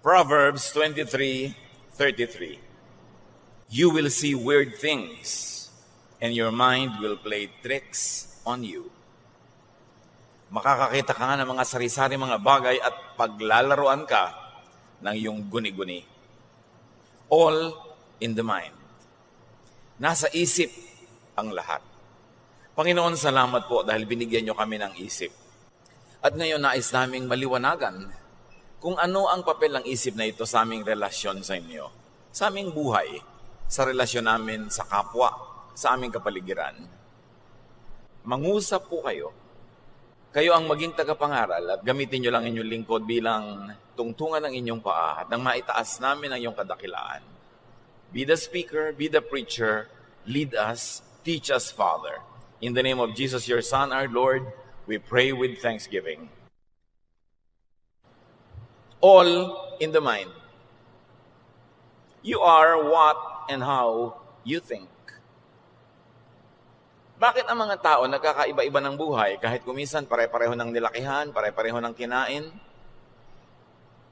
Proverbs 23:33. You will see weird things, and your mind will play tricks on you. Makakakita ka nga ng mga sari-sari mga bagay at paglalaruan ka ng iyong guni-guni. All in the mind. Nasa isip ang lahat. Panginoon, salamat po dahil binigyan niyo kami ng isip. At ngayon nais naming maliwanagan kung ano ang papel ng isip na ito sa aming relasyon sa inyo, sa aming buhay, sa relasyon namin sa kapwa, sa aming kapaligiran. Mangusap po kayo. Kayo ang maging tagapangaral at gamitin niyo lang inyong lingkod bilang tungtungan ng inyong paa at nang maitaas namin ang iyong kadakilaan. Be the speaker, be the preacher, lead us, teach us, Father. In the name of Jesus, your Son, our Lord, we pray with thanksgiving. All in the mind. You are what and how you think. Bakit ang mga tao nagkakaiba-iba ng buhay kahit kuminsan pare-pareho ng nilakihan, pare-pareho ng kinain?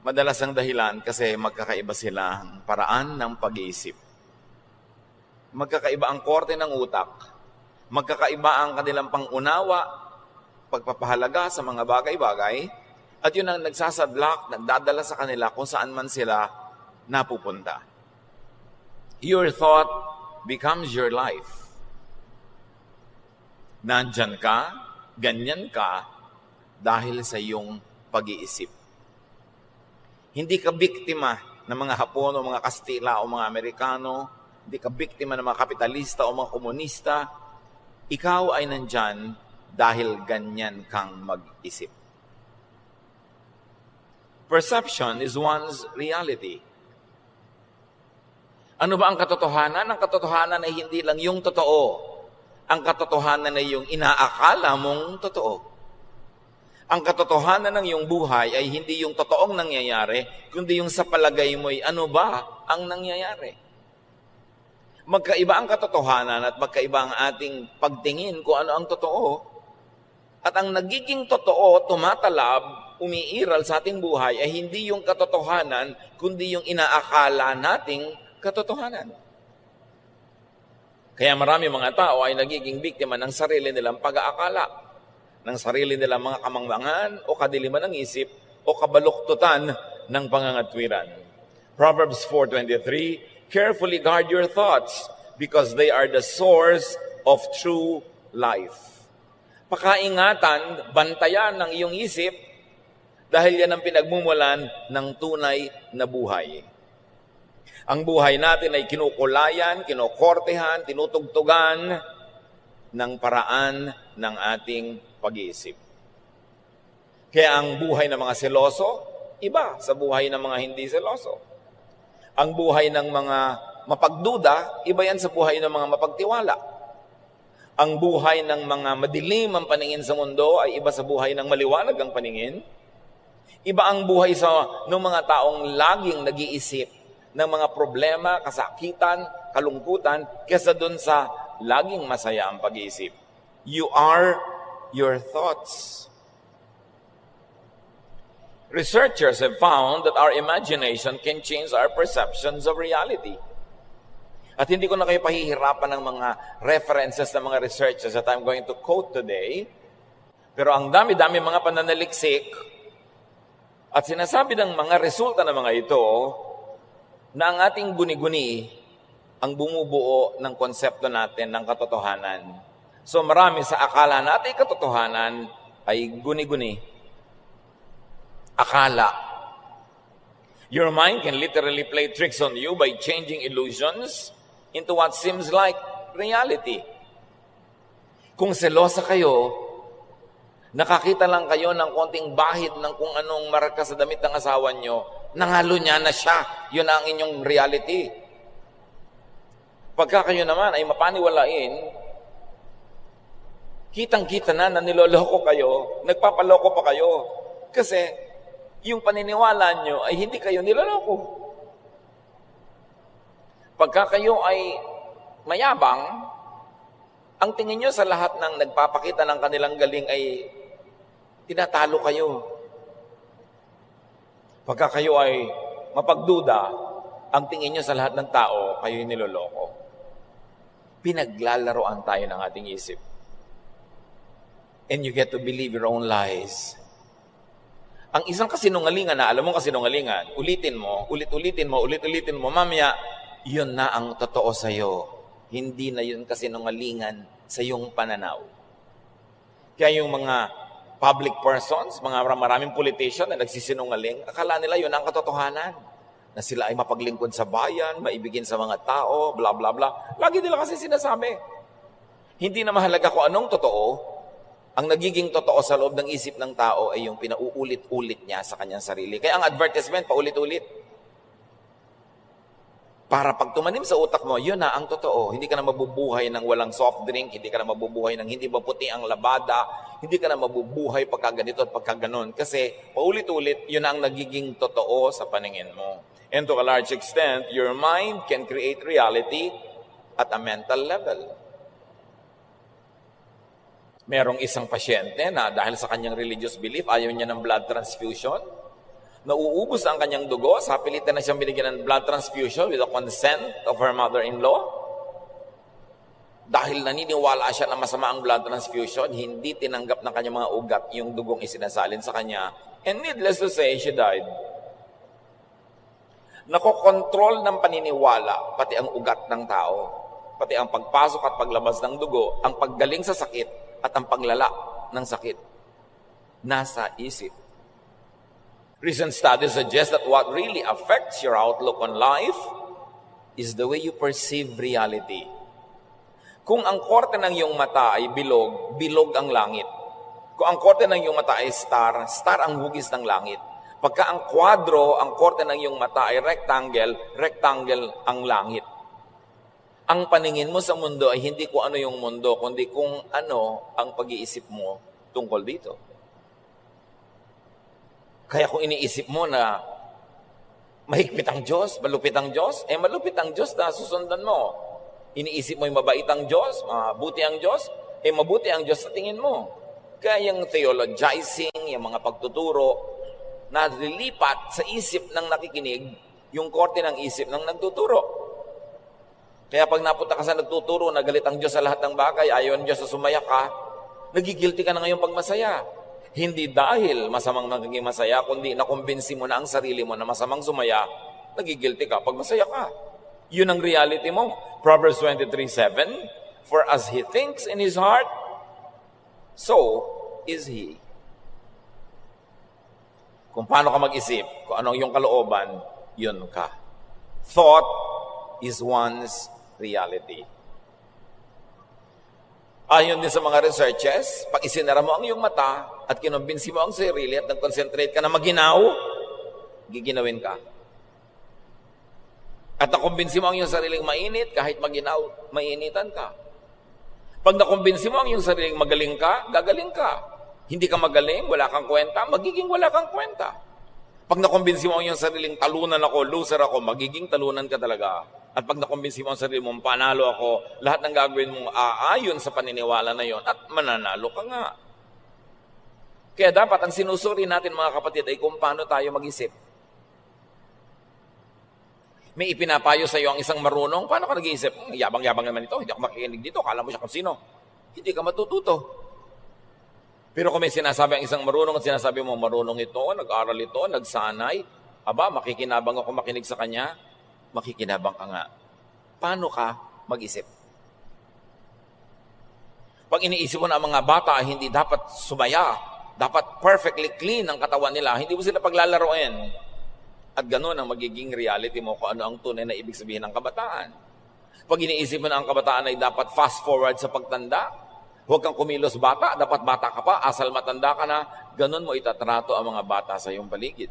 Madalas ang dahilan kasi magkakaiba sila ang paraan ng pag-iisip. Magkakaiba ang korte ng utak. Magkakaiba ang kanilang pangunawa, pagpapahalaga sa mga bagay-bagay, at yun ang nagsasadlak, nagdadala sa kanila kung saan man sila napupunta. Your thought becomes your life. Nandyan ka, ganyan ka, dahil sa iyong pag-iisip. Hindi ka biktima ng mga Hapon o mga Kastila o mga Amerikano, hindi ka biktima ng mga kapitalista o mga komunista. Ikaw ay nandyan dahil ganyan kang mag-isip. Perception is one's reality. Ano ba ang katotohanan? Ang katotohanan ay hindi lang yung totoo. Ang katotohanan ay yung inaakala mong totoo. Ang katotohanan ng iyong buhay ay hindi yung totoong nangyayari, kundi yung sa palagay mo'y ano ba ang nangyayari. Magkaiba ang katotohanan at magkaiba ang ating pagtingin kung ano ang totoo. At ang nagiging totoo, tumatalab, umiiral sa ating buhay ay hindi yung katotohanan, kundi yung inaakala nating katotohanan. Kaya marami mga tao ay nagiging biktima ng sarili nilang pag-aakala, ng sarili nilang mga kamangmangan o kadiliman ng isip o kabaluktutan ng pangangatwiran. Proverbs 4:23, carefully guard your thoughts because they are the source of true life. Pakaingatan, bantayan ng iyong isip dahil yan ang pinagmumulan ng tunay na buhay. Ang buhay natin ay kinukulayan, kinokortehan, tinutugtugan ng paraan ng ating pag-iisip. Kaya ang buhay ng mga seloso, iba sa buhay ng mga hindi seloso. Ang buhay ng mga mapagduda, iba yan sa buhay ng mga mapagtiwala. Ang buhay ng mga madilim ang paningin sa mundo ay iba sa buhay ng maliwanag ang paningin. Iba ang buhay ng mga taong laging nag-iisip ng mga problema, kasakitan, kalungkutan, kesa dun sa laging masaya ang pag-iisip. You are your thoughts. Researchers have found that our imagination can change our perceptions of reality. At hindi ko na kayo pahihirapan ng mga references ng mga researchers that I'm going to quote today. Pero ang dami-dami mga pananaliksik at sinasabi ng mga resulta ng mga ito na ang ating guni-guni ang bumubuo ng konsepto natin ng katotohanan. So marami sa akala natin katotohanan ay guni-guni. Akala. Your mind can literally play tricks on you by changing illusions into what seems like reality. Kung selosa kayo, nakakita lang kayo ng konting bahid ng kung anong marka sa damit ng asawa nyo, nangalo niya na siya. Yun ang inyong reality. Pagka kayo naman ay mapaniwalain, kitang-kita na niloloko kayo, nagpapaloko pa kayo. Kasi yung paniniwala nyo ay hindi kayo niloloko. Pagka kayo ay mayabang, ang tingin nyo sa lahat ng nagpapakita ng kanilang galing ay tinatalo kayo. Pagka kayo ay mapagduda, ang tingin nyo sa lahat ng tao, kayo'y niloloko. Pinaglalaroan tayo ng ating isip. And you get to believe your own lies. Ang isang kasinungalingan na, alam mo kasinungalingan, ulitin mo, ulit-ulitin mo, mamaya, yun na ang totoo sa'yo. Hindi na yun kasinungalingan sa iyong pananaw. Kaya yung mga public persons, mga maraming politician na nagsisinungaling, akala nila yun ang katotohanan. Na sila ay mapaglingkod sa bayan, maibigin sa mga tao, bla bla bla. Lagi nila kasi sinasabi. Hindi na mahalaga kung anong totoo. Ang nagiging totoo sa loob ng isip ng tao ay yung pinauulit-ulit niya sa kanyang sarili. Kaya ang advertisement, paulit-ulit. Para pag tumanim sa utak mo, yun na ang totoo. Hindi ka na mabubuhay ng walang soft drink, hindi ka na mabubuhay ng hindi maputi ang labada, hindi ka na mabubuhay pagka ganito at pagka ganon. Kasi paulit-ulit, yun na ang nagiging totoo sa paningin mo. And to a large extent, your mind can create reality at a mental level. Merong isang pasyente na dahil sa kanyang religious belief, ayaw niya ng blood transfusion. Nauubos ang kanyang dugo, sa pilitan na siyang binigyan ng blood transfusion with the consent of her mother-in-law. Dahil naniniwala siya na masama ang blood transfusion, hindi tinanggap ng kanyang mga ugat yung dugong isinasalin sa kanya. And needless to say, she died. Nakokontrol ng paniniwala, pati ang ugat ng tao, pati ang pagpasok at paglabas ng dugo, ang paggaling sa sakit at ang paglala ng sakit. Nasa isip. Recent studies suggest that what really affects your outlook on life is the way you perceive reality. Kung ang korte ng iyong mata ay bilog, bilog ang langit. Kung ang korte ng iyong mata ay star, star ang hugis ng langit. Pagka ang kwadro, ang korte ng iyong mata ay rectangle, rectangle ang langit. Ang paningin mo sa mundo ay hindi kung ano yung mundo, kundi kung ano ang pag-iisip mo tungkol dito. Kaya kung iniisip mo na mahigpit ang Diyos, malupit ang Diyos, malupit ang Diyos na susundan mo. Iniisip mo yung mabait ang Diyos, mabuti ang Diyos, mabuti ang Diyos sa tingin mo. Kaya yung theologizing, yung mga pagtuturo, na lilipat sa isip ng nakikinig, yung korte ng isip ng nagtuturo. Kaya pag napunta ka sa nagtuturo, nagalit ang Diyos sa lahat ng bagay, ayaw ang Diyos na sumaya ka, nagigilty ka na ngayon pag masaya. Hindi dahil masamang nagiging masaya, kundi nakumbinsi mo na ang sarili mo na masamang sumaya, nagigilty ka pag masaya ka. Yun ang reality mo. Proverbs 23:7, for as he thinks in his heart, so is he. Kung paano ka mag-isip, kung anong iyong kalooban, yun ka. Thought is one's reality. Ayon din sa mga researches, pag isinara mo ang iyong mata at kinumbinsi mo ang sarili at nag-concentrate ka na maginaw, giginawin ka. At nakumbinsi mo ang iyong sariling mainit, kahit maginaw, mainitan ka. Pag nakumbinsi mo ang iyong sariling magaling ka, gagaling ka. Hindi ka magaling, wala kang kwenta, magiging wala kang kwenta. Pag nakumbinsi mo ang iyong sariling talunan ako, loser ako, magiging talunan ka talaga. At pag nakumbinsi mo ang sarili mo, panalo ako, lahat ng gagawin mong aayon sa paniniwala na yon at mananalo ka nga. Kaya dapat ang sinusuri natin mga kapatid ay kung paano tayo mag-isip. May ipinapayo sa iyo ang isang marunong, paano ka nag-iisip? Yabang-yabang naman ito, hindi ako makikinig dito, kala mo siya kung sino. Hindi ka matututo. Pero kung may sinasabi ang isang marunong at sinasabi mo, marunong ito, nag-aral ito, nagsanay, makikinabang ako makinig sa kanya, makikinabang ka nga. Paano ka mag-isip? Pag iniisip mo na ang mga bata ay hindi dapat sumaya, dapat perfectly clean ang katawan nila, hindi mo sila paglalaroin. At gano'n ang magiging reality mo kung ano ang tunay na ibig sabihin ng kabataan. Pag iniisip mo na ang kabataan ay dapat fast forward sa pagtanda, huwag kang kumilos bata, dapat bata ka pa, asal matanda ka na, ganun mo itatrato ang mga bata sa iyong paligid.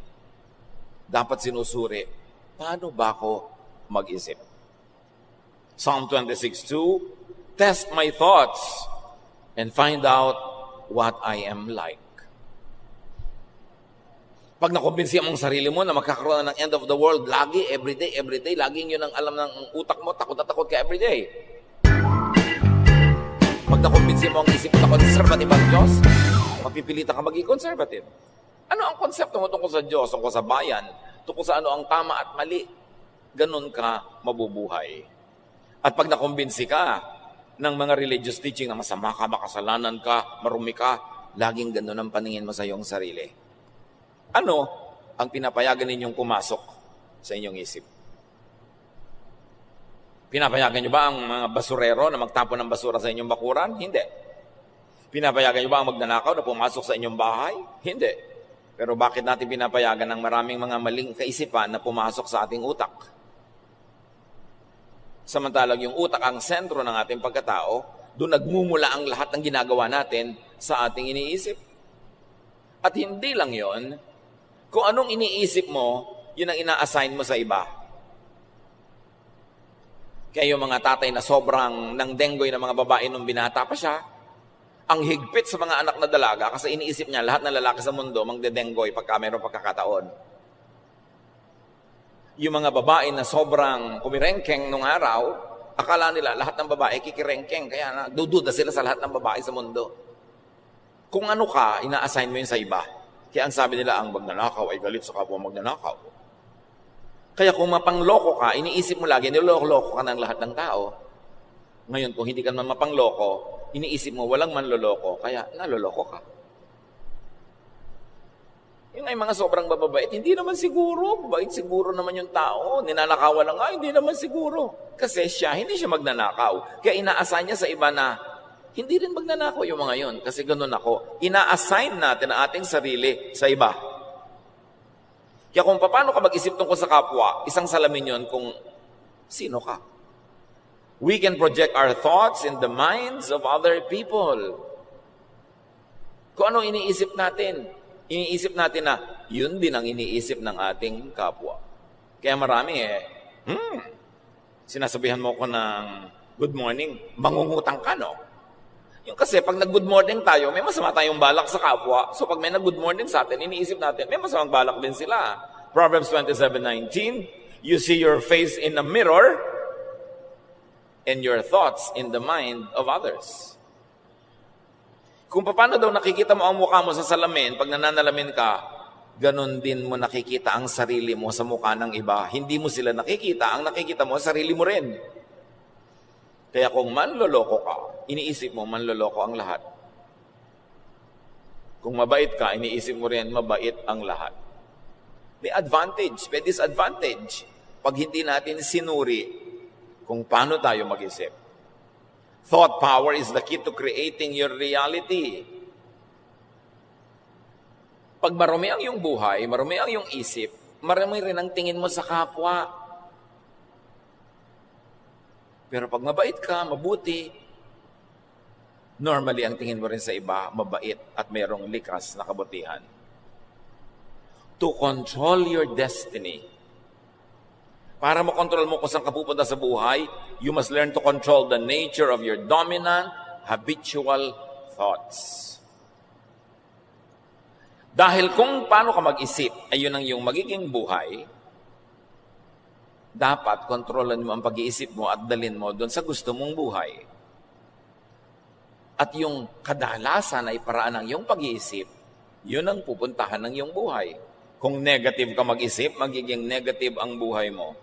Dapat sinusuri, paano ba ako mag-isip? Psalm 26:2, test my thoughts and find out what I am like. Pag nakumbinsi mong sarili mo na magkakaroon ng end of the world, lagi, everyday, laging yun ang alam ng utak mo, takot na takot ka everyday. Pag nakumbinsi mo ang isip na conservative ang Diyos, mapipilitan ka maging conservative. Ano ang konsepto mo tungkol sa Diyos, tungkol sa bayan, tungkol sa ano ang tama at mali, ganun ka mabubuhay. At pag nakumbinsi ka ng mga religious teaching na masama ka, makasalanan ka, marumi ka, laging ganun ang paningin mo sa iyong sarili. Ano ang pinapayagan ninyong pumasok sa inyong isip? Pinapayagan niyo ba ang mga basurero na magtapon ng basura sa inyong bakuran? Hindi. Pinapayagan niyo ba ang magnanakaw na pumasok sa inyong bahay? Hindi. Pero bakit natin pinapayagan ng maraming mga maling kaisipan na pumasok sa ating utak? Samantalang yung utak ang sentro ng ating pagkatao, doon nagmumula ang lahat ng ginagawa natin sa ating iniisip. At hindi lang yon, kung anong iniisip mo, yun ang ina-assign mo sa iba. Kaya yung mga tatay na sobrang nang denggoy ng mga babae nung binata pa siya, ang higpit sa mga anak na dalaga kasi iniisip niya lahat ng lalaki sa mundo magdedenggoy pagka mayroong pagkakataon. Yung mga babae na sobrang kumirengkeng nung araw, akala nila lahat ng babae kikirengkeng, kaya dududa sila sa lahat ng babae sa mundo. Kung ano ka, ina-assign mo yun sa iba. Kaya ang sabi nila, ang magnanakaw ay galit sa kapwa magnanakaw. Kaya kung mapangloko ka, iniisip mo lagi, niloloko ka ng lahat ng tao. Ngayon, kung hindi ka naman mapangloko, iniisip mo walang manloloko, kaya naloloko ka. Yung ay mga sobrang bababait, hindi naman siguro, bait siguro naman yung tao, ninanakawan lang, hindi naman siguro. Kasi hindi siya magnanakaw. Kaya ina-assign niya sa iba na, hindi rin magnanakaw yung mga yun, kasi ganun ako. Ina-assign natin ang ating sarili sa iba. Kaya kung paano ka mag-isip tungkol sa kapwa, isang salamin yun kung sino ka. We can project our thoughts in the minds of other people. Kung ano iniisip natin, iniisip natin na yun din ang iniisip ng ating kapwa. Kaya marami sinasabihan mo ko ng good morning, mangungutang ka, no? Yung kasi pag nag-good morning tayo, may masama tayong balak sa kapwa. So pag may nag-good morning sa atin, iniisip natin, may masamang balak din sila. Proverbs 27:19, you see your face in a mirror, and your thoughts in the mind of others. Kung paano daw nakikita mo ang mukha mo sa salamin, pag nananalamin ka, ganun din mo nakikita ang sarili mo sa mukha ng iba. Hindi mo sila nakikita, ang nakikita mo, sarili mo rin. Kaya kung manloloko ka, iniisip mo, manloloko ang lahat. Kung mabait ka, iniisip mo rin, mabait ang lahat. May advantage, may disadvantage. Pag hindi natin sinuri kung paano tayo mag-isip. Thought power is the key to creating your reality. Pag marumi ang iyong buhay, marumi ang iyong isip, marumi rin ang tingin mo sa kapwa. Pero pag mabait ka, mabuti, normally ang tingin mo rin sa iba, mabait at mayroong likas na kabutihan. To control your destiny, para makontrol mo kung saan ka pupunta sa buhay, you must learn to control the nature of your dominant, habitual thoughts. Dahil kung paano ka mag-isip, ay yun ang iyong magiging buhay, dapat kontrolan mo ang pag-iisip mo at dalin mo doon sa gusto mong buhay. At yung kadalasan ay paraan ng iyong pag-iisip, yun ang pupuntahan ng iyong buhay. Kung negative ka mag-isip, magiging negative ang buhay mo.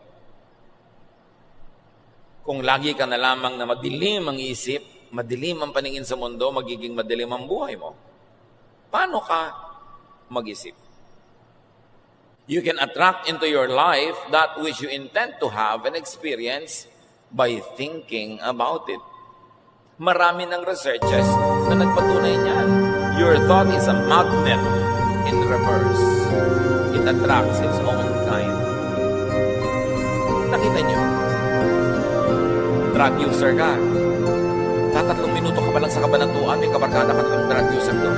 Kung lagi ka na lamang na madilim ang isip, madilim ang paningin sa mundo, magiging madilim ang buhay mo. Paano ka mag-isip? You can attract into your life that which you intend to have and experience by thinking about it. Marami ng researchers na nagpatunay niyan. Your thought is a magnet in reverse. It attracts its own kind. Nakita niyo? Drug user ka. Tatatlong minuto ka pa lang sa kabanatuan, may kabarkada ka ng drug user doon.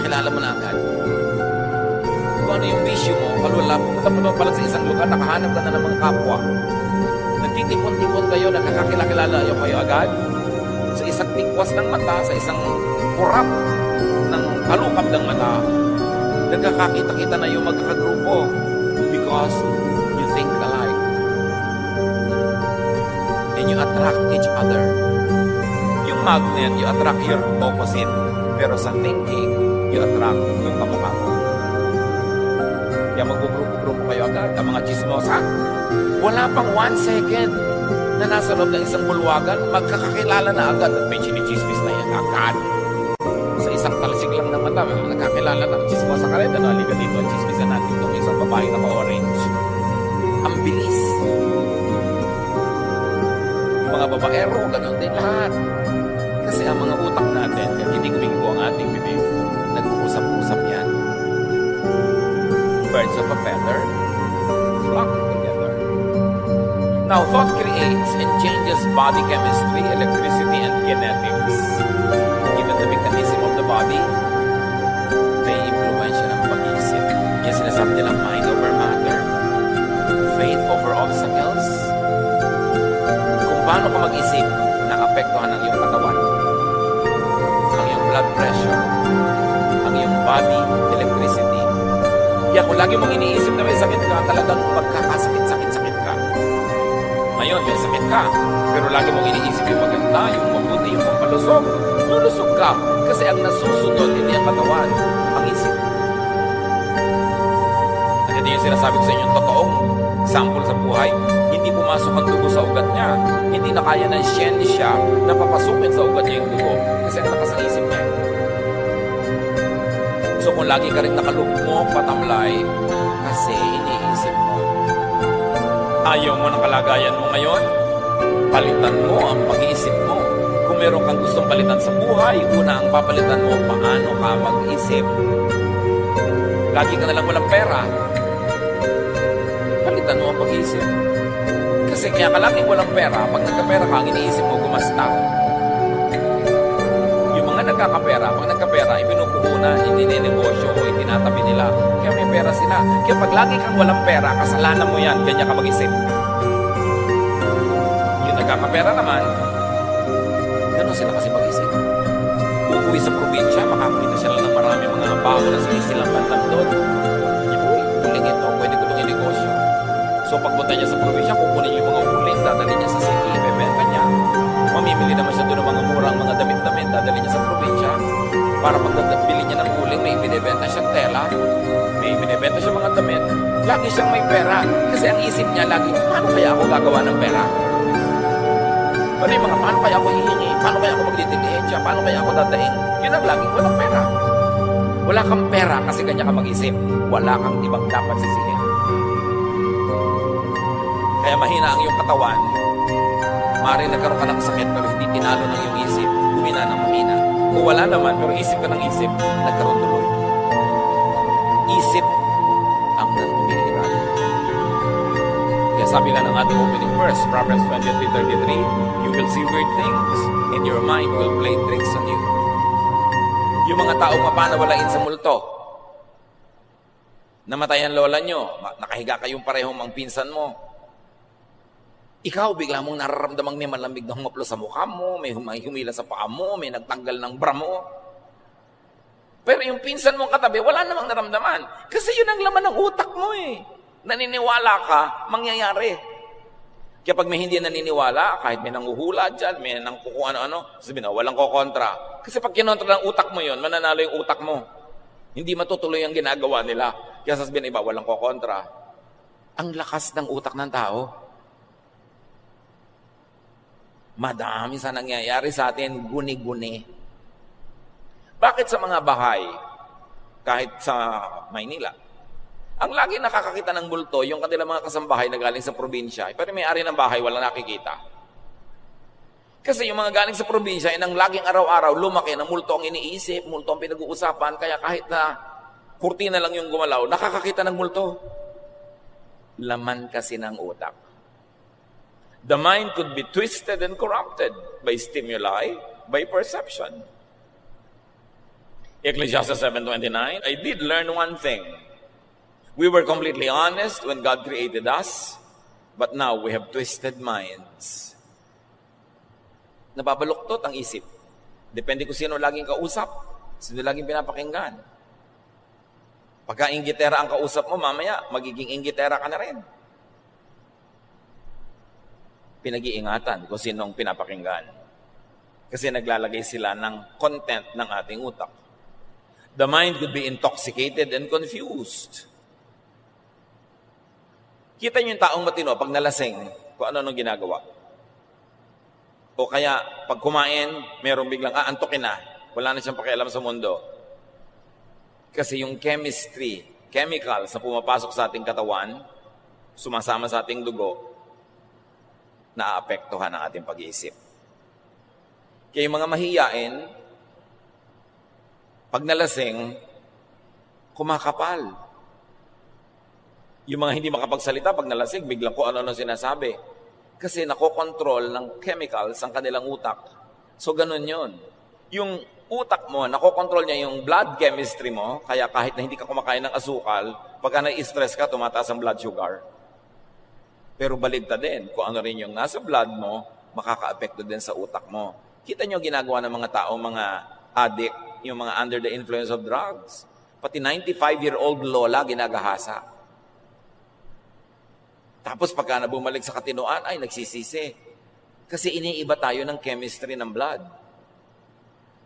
Kilala mo na agad. Kung ano yung issue mo, kalula, pupunta mo pa lang sa isang lugar, nakahanap ka na ng mga kapwa. Nagtitipon-tipon kayo, nakakakilala kayo agad. Sa isang tikwas ng mata, sa isang kurap ng kalukap ng mata, nagkakakita-kita na yung magkakagrupo because you think alike. And you attract each other. Yung magnet, you attract your opposite. Pero sa thinking, you attract yung kamukha mo. Kaya Magugrupo kayo agad. Ang mga chismosa, wala pang 1 second na nasa loob ng isang bulwagan, magkakakilala na agad at may chinichismis na yan agad. Sa isang talsik lang ng mata, nagkakilala na, chismosa ka rin, halika dito, chismisan natin itong isang babae na ka-orange. Ang bilis. Yung mga babaero, ganun din lahat. Kasi ang mga utak natin, kahit hindi kumingo ang ating bibig, nag-uusap-usap yan. Birds of a feather flock together. Now, thought creates and changes body chemistry, electricity, and genetics. Even the mechanism of the body, may influensya ng pag-iisip. Yung sinasabi nilang mind over matter, faith over obstacles. Kung paano ka mag-isip, naapektuhan ang iyong katawan, ang iyong blood pressure, ang iyong body electricity. Kaya kung lagi mong iniisip na may sakit ka, talagang magkakasakit-sakit-sakit ka. Ngayon, may sakit ka, pero lagi mong iniisip yung maganda, yung mabuti, yung pampalusog. Lulusog ka, kasi ang nasusunod, hindi ang katawan, ang isip. At hindi yung sinasabi ko sa inyo, totoong sample sa buhay, hindi pumasok ang dugo sa ugat niya. Hindi na kaya ng siyensya na papasukin sa ugat niya yung dugo, kasi ang lakas ang isip niya. So kung lagi ka rin nakalugmok, patamlay, kasi iniisip mo. Ayaw mo ng kalagayan mo ngayon, palitan mo ang pag-iisip mo. Kung meron kang gustong palitan sa buhay, una ang papalitan mo, paano ka mag-isip. Lagi ka nalang walang pera, palitan mo ang pag-iisip. Kasi kaya ka laging walang pera, pag nagkapera ka, ang iniisip mo, gumasta. Yung mga nagkakapera, pag nagkapera, ibinupuhunan, ininegosyo o itinatabi nila. Kaya may pera sila. Kaya pag lagi kang walang pera, kasalanan mo yan, ganyan ka mag-isip. Yung nagkakapera naman, ganun sila kasi mag-isip. Uuwi sa probinsya, makakita sila ng marami mga bago na sinisilang bandang doon. Uy, huling ito, pwede ko itong inegosyo. So pagpunta niya sa probinsya, kukunin yung mga huling, dadali niya sa city, ibebenta niya. Mamimili naman siya doon ng mga murang mga damit-damit, dadali niya sa probinsya. Para pagdabili niya ng huling, may binibenta siyang tela, may binibenta siyang mga damit. Lagi siyang may pera. Kasi ang isip niya lagi, paano kaya ako gagawa ng pera? Pero yung mga, paano kaya ako hihingi? Paano kaya ako magdidilihensya? Paano kaya ako dadaing? Yun ang laging walang pera. Wala kang pera kasi ganyan ka mag-isip. Wala kang ibang dapat sisihin. Kaya mahina ang iyong katawan. Maaaring nagkaroon ka ng sakit pero hindi tinalo ng iyong isip. Humina ng mahina. Kung wala naman, pero isip ka ng isip, nagkaroon tuloy. Isip ang nanghihirap. Kaya sabi nga ng ating opening verse, Proverbs 23:33, you will see weird things and your mind will play tricks on you. Yung mga taong mapanawalain sa multo, namatay ang lola nyo, nakahiga kayong parehong mang pinsan mo, ikaw bigla mong nararamdamang may malamig na humaplo sa mukha mo, may humila sa paa mo, may nagtanggal ng bra mo. Pero yung pinsan mong katabi, wala namang naramdaman. Kasi yun ang laman ng utak mo eh. Naniniwala ka, mangyayari. Kaya pag may hindi naniniwala, kahit may nanguhula dyan, may nang kuku ano-ano, sabihin na, walang kokontra. Kasi pag kinontra ng utak mo yun, mananalo yung utak mo. Hindi matutuloy ang ginagawa nila. Kaya sasabihin iba, walang kokontra. Ang lakas ng utak ng tao. Madami sa nangyayari sa atin, guni-guni. Bakit sa mga bahay, kahit sa Maynila, ang lagi nakakakita ng multo, yung kanilang mga kasambahay na galing sa probinsya, pero may-ari ng bahay, walang nakikita. Kasi yung mga galing sa probinsya, inang laging araw-araw, lumaki na multo ang iniisip, multo ang pinag-uusapan, kaya kahit na kurtina lang yung gumalaw, nakakakita ng multo. Laman kasi ng utak. The mind could be twisted and corrupted by stimuli, by perception. Ecclesiastes 7:29, I did learn one thing. We were completely honest when God created us, but now we have twisted minds. Nababaluktot ang isip. Depende kung sino laging kausap, sino laging pinapakinggan. Pagka inggitera ang kausap mo, mamaya magiging inggitera ka na rin. Pinag-iingatan kung sinong pinapakinggan. Kasi naglalagay sila ng content ng ating utak. The mind could be intoxicated and confused. Kita niyo yung taong matino pag nalasing, kung ano ginagawa. O kaya, pag kumain, merong biglang aantukin na. Wala na siyang pakialam sa mundo. Kasi yung chemistry, chemicals na pumapasok sa ating katawan, sumasama sa ating dugo, naaapektuhan ang ating pag-iisip. Kaya yung mga mahiyain, pag nalasing, kumakapal. Yung mga hindi makapagsalita, pag nalasing, biglang kung ano sinasabi. Kasi nakokontrol ng chemicals ang kanilang utak. So, ganun yun. Yung utak mo, nakokontrol niya yung blood chemistry mo, kaya kahit na hindi ka kumakain ng asukal, pagka na-stress ka, tumataas ang blood sugar. Pero baligtad din, kung ano rin yung nasa blood mo, makaka-apekto din sa utak mo. Kita nyo ginagawa ng mga tao, mga addict, yung mga under the influence of drugs. Pati 95-year-old lola ginagahasa. Tapos pagka na bumalik sa katinuan, ay nagsisisi. Kasi iniiba tayo ng chemistry ng blood.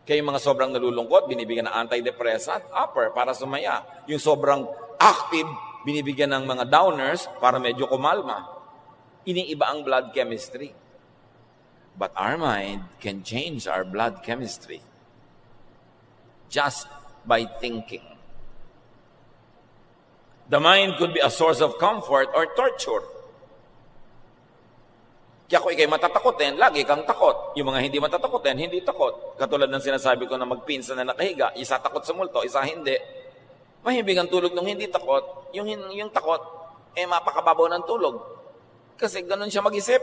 Kaya yung mga sobrang nalulungkot, binibigyan ng antidepressant, upper, para sumaya. Yung sobrang active, binibigyan ng mga downers para medyo kumalma. Iniiba ang blood chemistry. But our mind can change our blood chemistry just by thinking. The mind could be a source of comfort or torture. Kaya kung ikay matatakotin, lagi kang takot. Yung mga hindi matatakotin, hindi takot. Katulad ng sinasabi ko na magpinsan na nakahiga, isa takot sa multo, isa hindi. Mahibig ang tulog ng hindi takot. Yung takot, mapakababaw ng tulog. Kasi ganun siya mag-isip.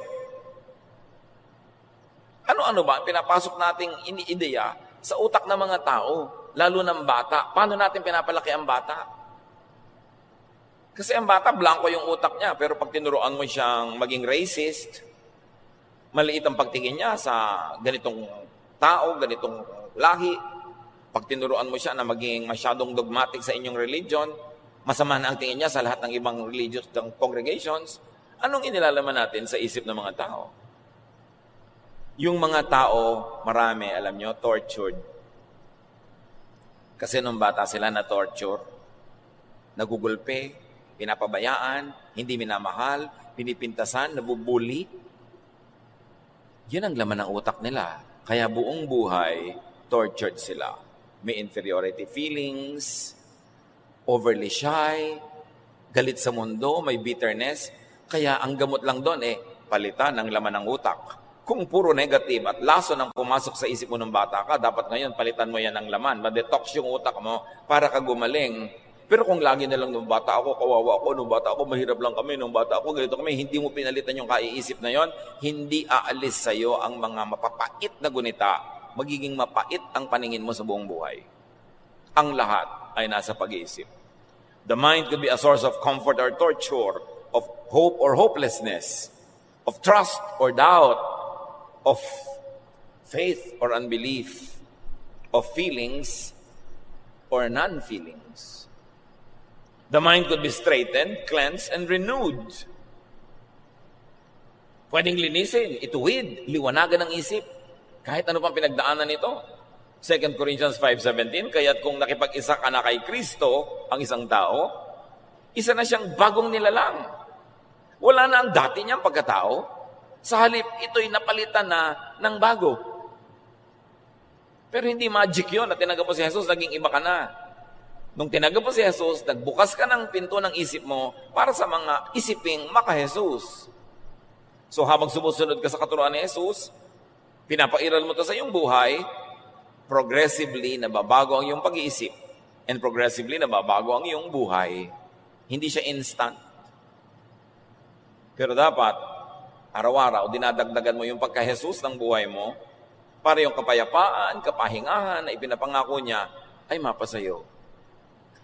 Ano-ano ba pinapasok nating iniideya sa utak ng mga tao, lalo ng bata? Paano natin pinapalaki ang bata? Kasi ang bata, blanco yung utak niya, pero pag tinuruan mo siyang maging racist, maliit ang pagtingin niya sa ganitong tao, ganitong lahi. Pag tinuruan mo siya na maging masyadong dogmatic sa inyong religion, masama na ang tingin niya sa lahat ng ibang religious congregations. Anong inilalaman natin sa isip ng mga tao? Yung mga tao, marami, alam nyo, tortured. Kasi nung bata sila na-torture, nagugulpe, pinapabayaan, hindi minamahal, pinipintasan, nabubuli. Yun ang laman ng utak nila. Kaya buong buhay, tortured sila. May inferiority feelings, overly shy, galit sa mundo, may bitterness. Kaya ang gamot lang doon, palitan ang laman ng utak. Kung puro negative at laso nang pumasok sa isip mo ng bata ka, dapat ngayon palitan mo yan ng laman. Ma-detox yung utak mo para ka gumaling. Pero kung lagi na lang nung bata ako, kawawa ako, nung bata ako, mahirap lang kami, nung bata ako, ganito kami, hindi mo pinalitan yung kaiisip na yon, hindi aalis sa'yo ang mga mapapait na gunita, magiging mapait ang paningin mo sa buong buhay. Ang lahat ay nasa pag-iisip. The mind could be a source of comfort or torture, of hope or hopelessness, of trust or doubt, of faith or unbelief, of feelings or non-feelings. The mind could be straightened, cleansed, and renewed. Pwedeng linisin, ituwid, liwanagan ng isip. Kahit ano pang pinagdaanan nito. 2 Corinthians 5:17, kaya't kung nakipag-isa ka na kay Kristo, ang isang tao, isa na siyang bagong nilalang. Wala na ang dati niyang pagkatao. Sa halip, ito'y napalitan na ng bago. Pero hindi magic yun. At tinanggap mo si Jesus, naging iba ka na. Nung tinanggap mo si Jesus, nagbukas ka ng pinto ng isip mo para sa mga isiping maka-Jesus. So habang sumusunod ka sa katuruan ni Jesus, pinapairal mo to sa iyong buhay, progressively nababago ang iyong pag-iisip and progressively nababago ang iyong buhay. Hindi siya instant. Pero dapat, araw-araw, dinadagdagan mo yung pagka-Jesus ng buhay mo para yung kapayapaan, kapahingahan na ipinapangako niya ay mapasayo.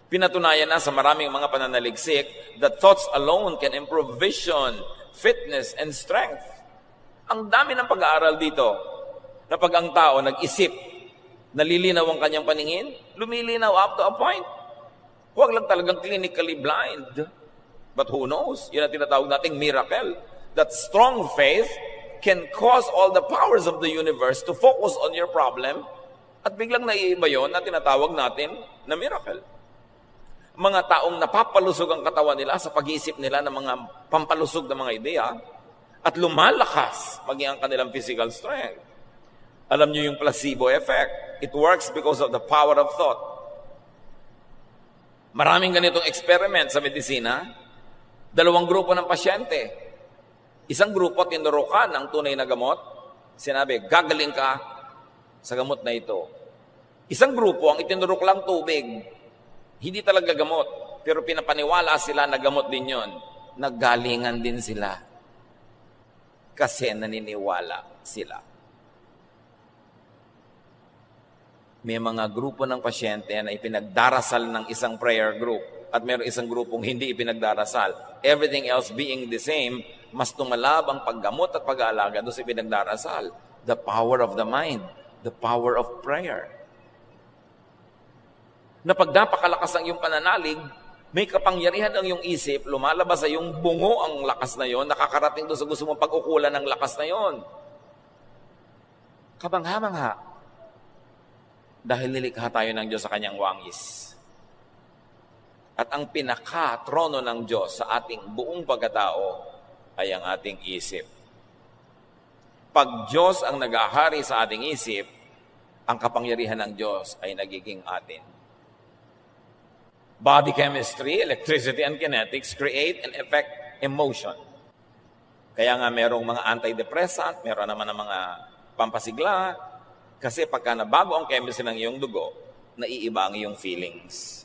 Pinatunayan na sa maraming mga pananaliksik that thoughts alone can improve vision, fitness, and strength. Ang dami ng pag-aaral dito na pag ang tao nag-isip, nalilinaw ang kanyang paningin, lumilinaw up to a point. Huwag lang talagang clinically blind. But who knows? Yun ang tinatawag nating miracle. That strong faith can cause all the powers of the universe to focus on your problem at biglang naiiba yun na tinatawag natin na miracle. Mga taong napapalusog ang katawan nila sa pag-iisip nila ng mga pampalusog na mga ideya at lumalakas maging ang kanilang physical strength. Alam niyo yung placebo effect. It works because of the power of thought. Maraming ganitong experiment sa medisina. 2 grupo ng pasyente. Isang grupo tinurukan ng tunay na gamot. Sinabi, gagaling ka sa gamot na ito. Isang grupo, ang itinurok lang tubig. Hindi talaga gamot. Pero pinapaniwala sila na gamot din yon. Naggalingan din sila. Kasi naniniwala sila. May mga grupo ng pasyente na ipinagdarasal ng isang prayer group at mayroong isang grupong hindi ipinagdarasal. Everything else being the same, mas tumalab ang paggamot at pag-aalaga doon sa ipinagdarasal. The power of the mind, the power of prayer. Na pag napakalakas ang iyong pananalig, may kapangyarihan ang iyong isip, lumalabas sa iyong bungo ang lakas na yon, nakakarating doon sa gusto mong pag-ukulan ng lakas na yon. Kabangha-mangha. Dahil nilikha tayo ng Diyos sa kanyang wangis. At ang pinaka-trono ng Diyos sa ating buong pagkatao ay ang ating isip. Pag Diyos ang nag-ahari sa ating isip, ang kapangyarihan ng Diyos ay nagiging atin. Body chemistry, electricity, and kinetics create and affect emotion. Kaya nga merong mga antidepressant, meron naman ng mga pampasigla, kasi pagka nabago ang chemistry ng iyong dugo, naiiba ang iyong feelings.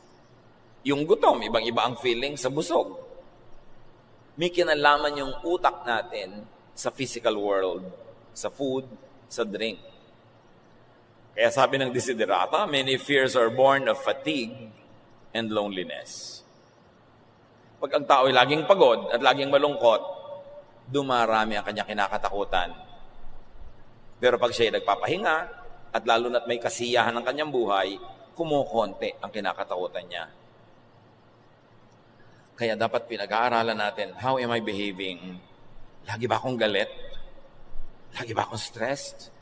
Yung gutom, ibang-iba ang feelings sa busog. May kinalaman yung utak natin sa physical world, sa food, sa drink. Kaya sabi ng Desiderata, many fears are born of fatigue and loneliness. Pag ang tao ay laging pagod at laging malungkot, dumarami ang kanyang kinakatakutan. Pero pag siya ay nagpapahinga, at lalo na't may kasiyahan ng kanyang buhay, kumukonti ang kinakatakutan niya. Kaya dapat pinag-aaralan natin, how am I behaving? Lagi ba akong galit? Lagi ba akong stressed?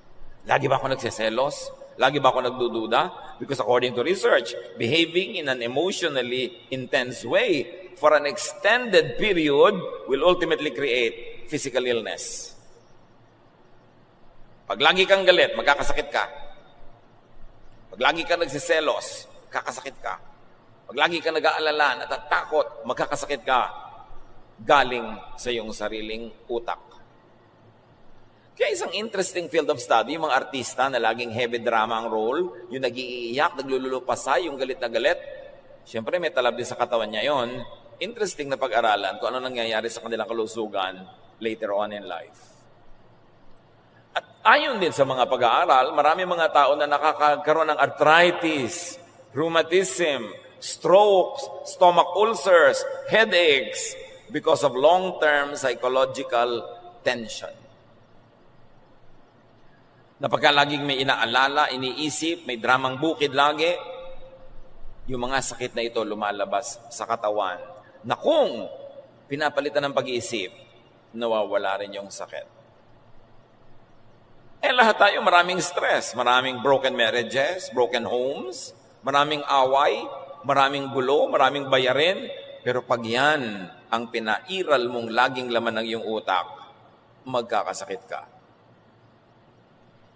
Lagi ba akong nagseselos? Lagi ba akong nagdududa? Because according to research, behaving in an emotionally intense way for an extended period will ultimately create physical illness. Pag lagi kang galit, magkakasakit ka. Pag lagi kang nagsiselos, kakasakit ka. Pag lagi kang nag-aalala, natatakot, magkakasakit ka. Galing sa iyong sariling utak. Kaya isang interesting field of study, yung mga artista na laging heavy drama ang role, yung nag-iiyak, naglululupasay, yung galit na galit. Siyempre, may talab din sa katawan niya yon. Interesting na pag-aralan kung ano nangyayari sa kanilang kalusugan later on in life. At ayon din sa mga pag-aaral, marami mga tao na nakakaroon ng arthritis, rheumatism, strokes, stomach ulcers, headaches, because of long-term psychological tension. Na pagka laging may inaalala, iniisip, may dramang bukid lagi, yung mga sakit na ito lumalabas sa katawan na kung pinapalitan ng pag-iisip, nawawala rin yung sakit. Lahat tayo maraming stress, maraming broken marriages, broken homes, maraming away, maraming gulo, maraming bayarin, pero pag yan ang pinairal mong laging laman ng iyong utak, magkakasakit ka.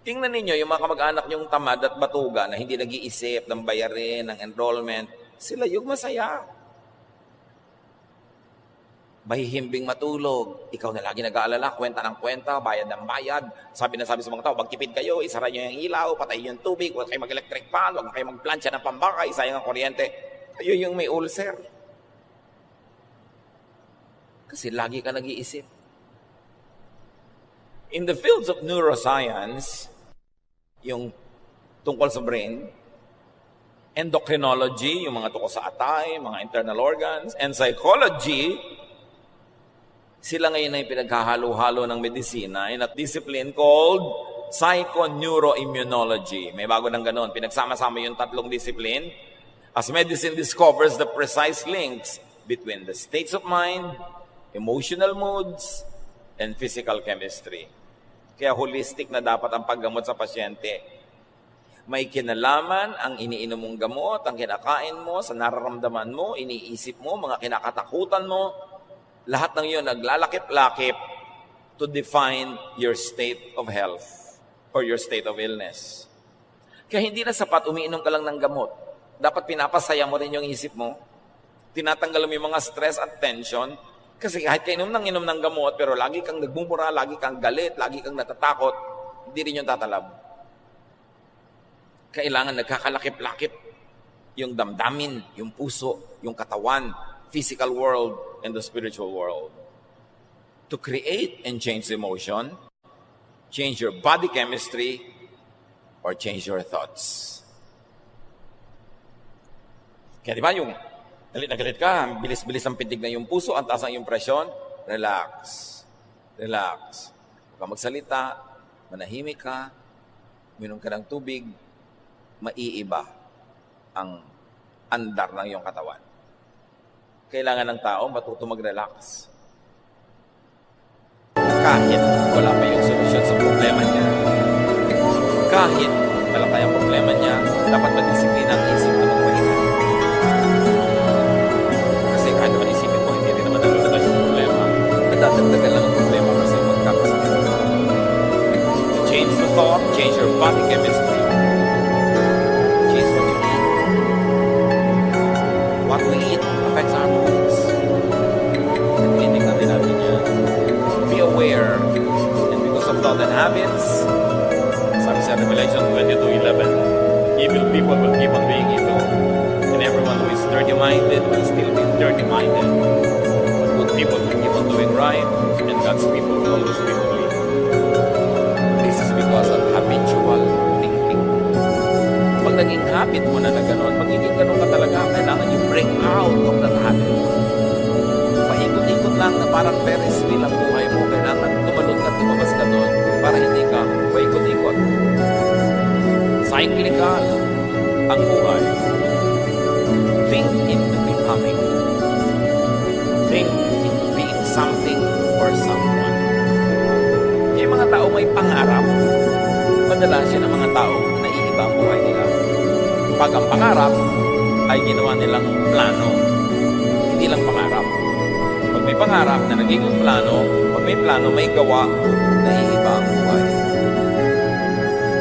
Tingnan ninyo yung mga kamag-anak nyong tamad at batuga na hindi nag-iisip ng bayarin, ng enrollment, sila yung masaya. Mahihimbing matulog. Ikaw na lagi nag-aalala, kwenta ng kwenta, bayad ng bayad. Sabi sa mga tao, magtipid kayo, isara nyo yung ilaw, patay yung tubig, huwag kayo mag-electric fan, huwag kayo mag-plancha ng pambakay, sayang ang kuryente. Kayo yung may ulcer. Kasi lagi ka nag-iisip. In the fields of neuroscience, yung tungkol sa brain, endocrinology, yung mga tungkol sa atay, mga internal organs, and psychology, sila ngayon ay pinaghahalo-halo ng medisina in a discipline called psychoneuroimmunology. May bago ng ganon. Pinagsama-sama yung tatlong discipline as medicine discovers the precise links between the states of mind, emotional moods, and physical chemistry. Kaya holistic na dapat ang paggamot sa pasyente. May kinalaman ang iniinom mong gamot, ang kinakain mo, sa nararamdaman mo, iniisip mo, mga kinakatakutan mo. Lahat ng iyon naglalakip-lakip to define your state of health or your state of illness. Kaya hindi na sapat umiinom ka lang ng gamot. Dapat pinapasaya mo rin yung isip mo. Tinatanggal mo yung mga stress at tension. Kasi kahit inom ng gamot, pero lagi kang nagmumura, lagi kang galit, lagi kang natatakot, hindi rin yung tatalab. Kailangan nagkakalakip-lakip yung damdamin, yung puso, yung katawan, physical world, and the spiritual world. To create and change emotion, change your body chemistry, or change your thoughts. Kaya di ba yung galit na galit ka, bilis-bilis ang pintig na yung puso, ang taas ang yung presyon, relax. Relax. Huwag ka magsalita, manahimik ka, uminom ka ng tubig, maiiba ang andar ng iyong katawan. Kailangan ng tao matuto mag-relax. Kahit wala pa yung solusyon sa problema niya, kahit wala pa yung problema niya, dapat magdisiplina ang isip na magpahinga. Kasi kahit naman isipin mo, hindi rin naman nalulutas yung problema. Nadadagdagan lang ang problema kasi magkakasakit. Change the thought, change your body chemistry. Change what you eat. What we eat affects our moods. Titignan din natin yan. Be aware. And because of thought and habits, sabi sa Revelation 22:11, evil people will keep on being evil, and everyone who is dirty-minded will still be dirty-minded. But good people will keep on doing right, and God's people will always be holy. This is because of habitual thinking. Pag naging habit mo na gano'n, magiging gano'n ka talaga, kailangan you break out of that habit. Paikot-ikot lang na parang Ferris wheel ang buhay mo, kailangan tumalon ka, tumabas ka doon para hindi ka paikot-ikot. Cyclical ang buhay. Think into becoming. Think into being something or someone. Yung mga tao may pangarap, madalas yun ang mga tao na naiiba ang buhay nila. Pag ang pangarap ay ginawa nilang plano, hindi lang pangarap. Pag may pangarap na nagiging plano, pag may plano, may gawa, naiiba ang buhay.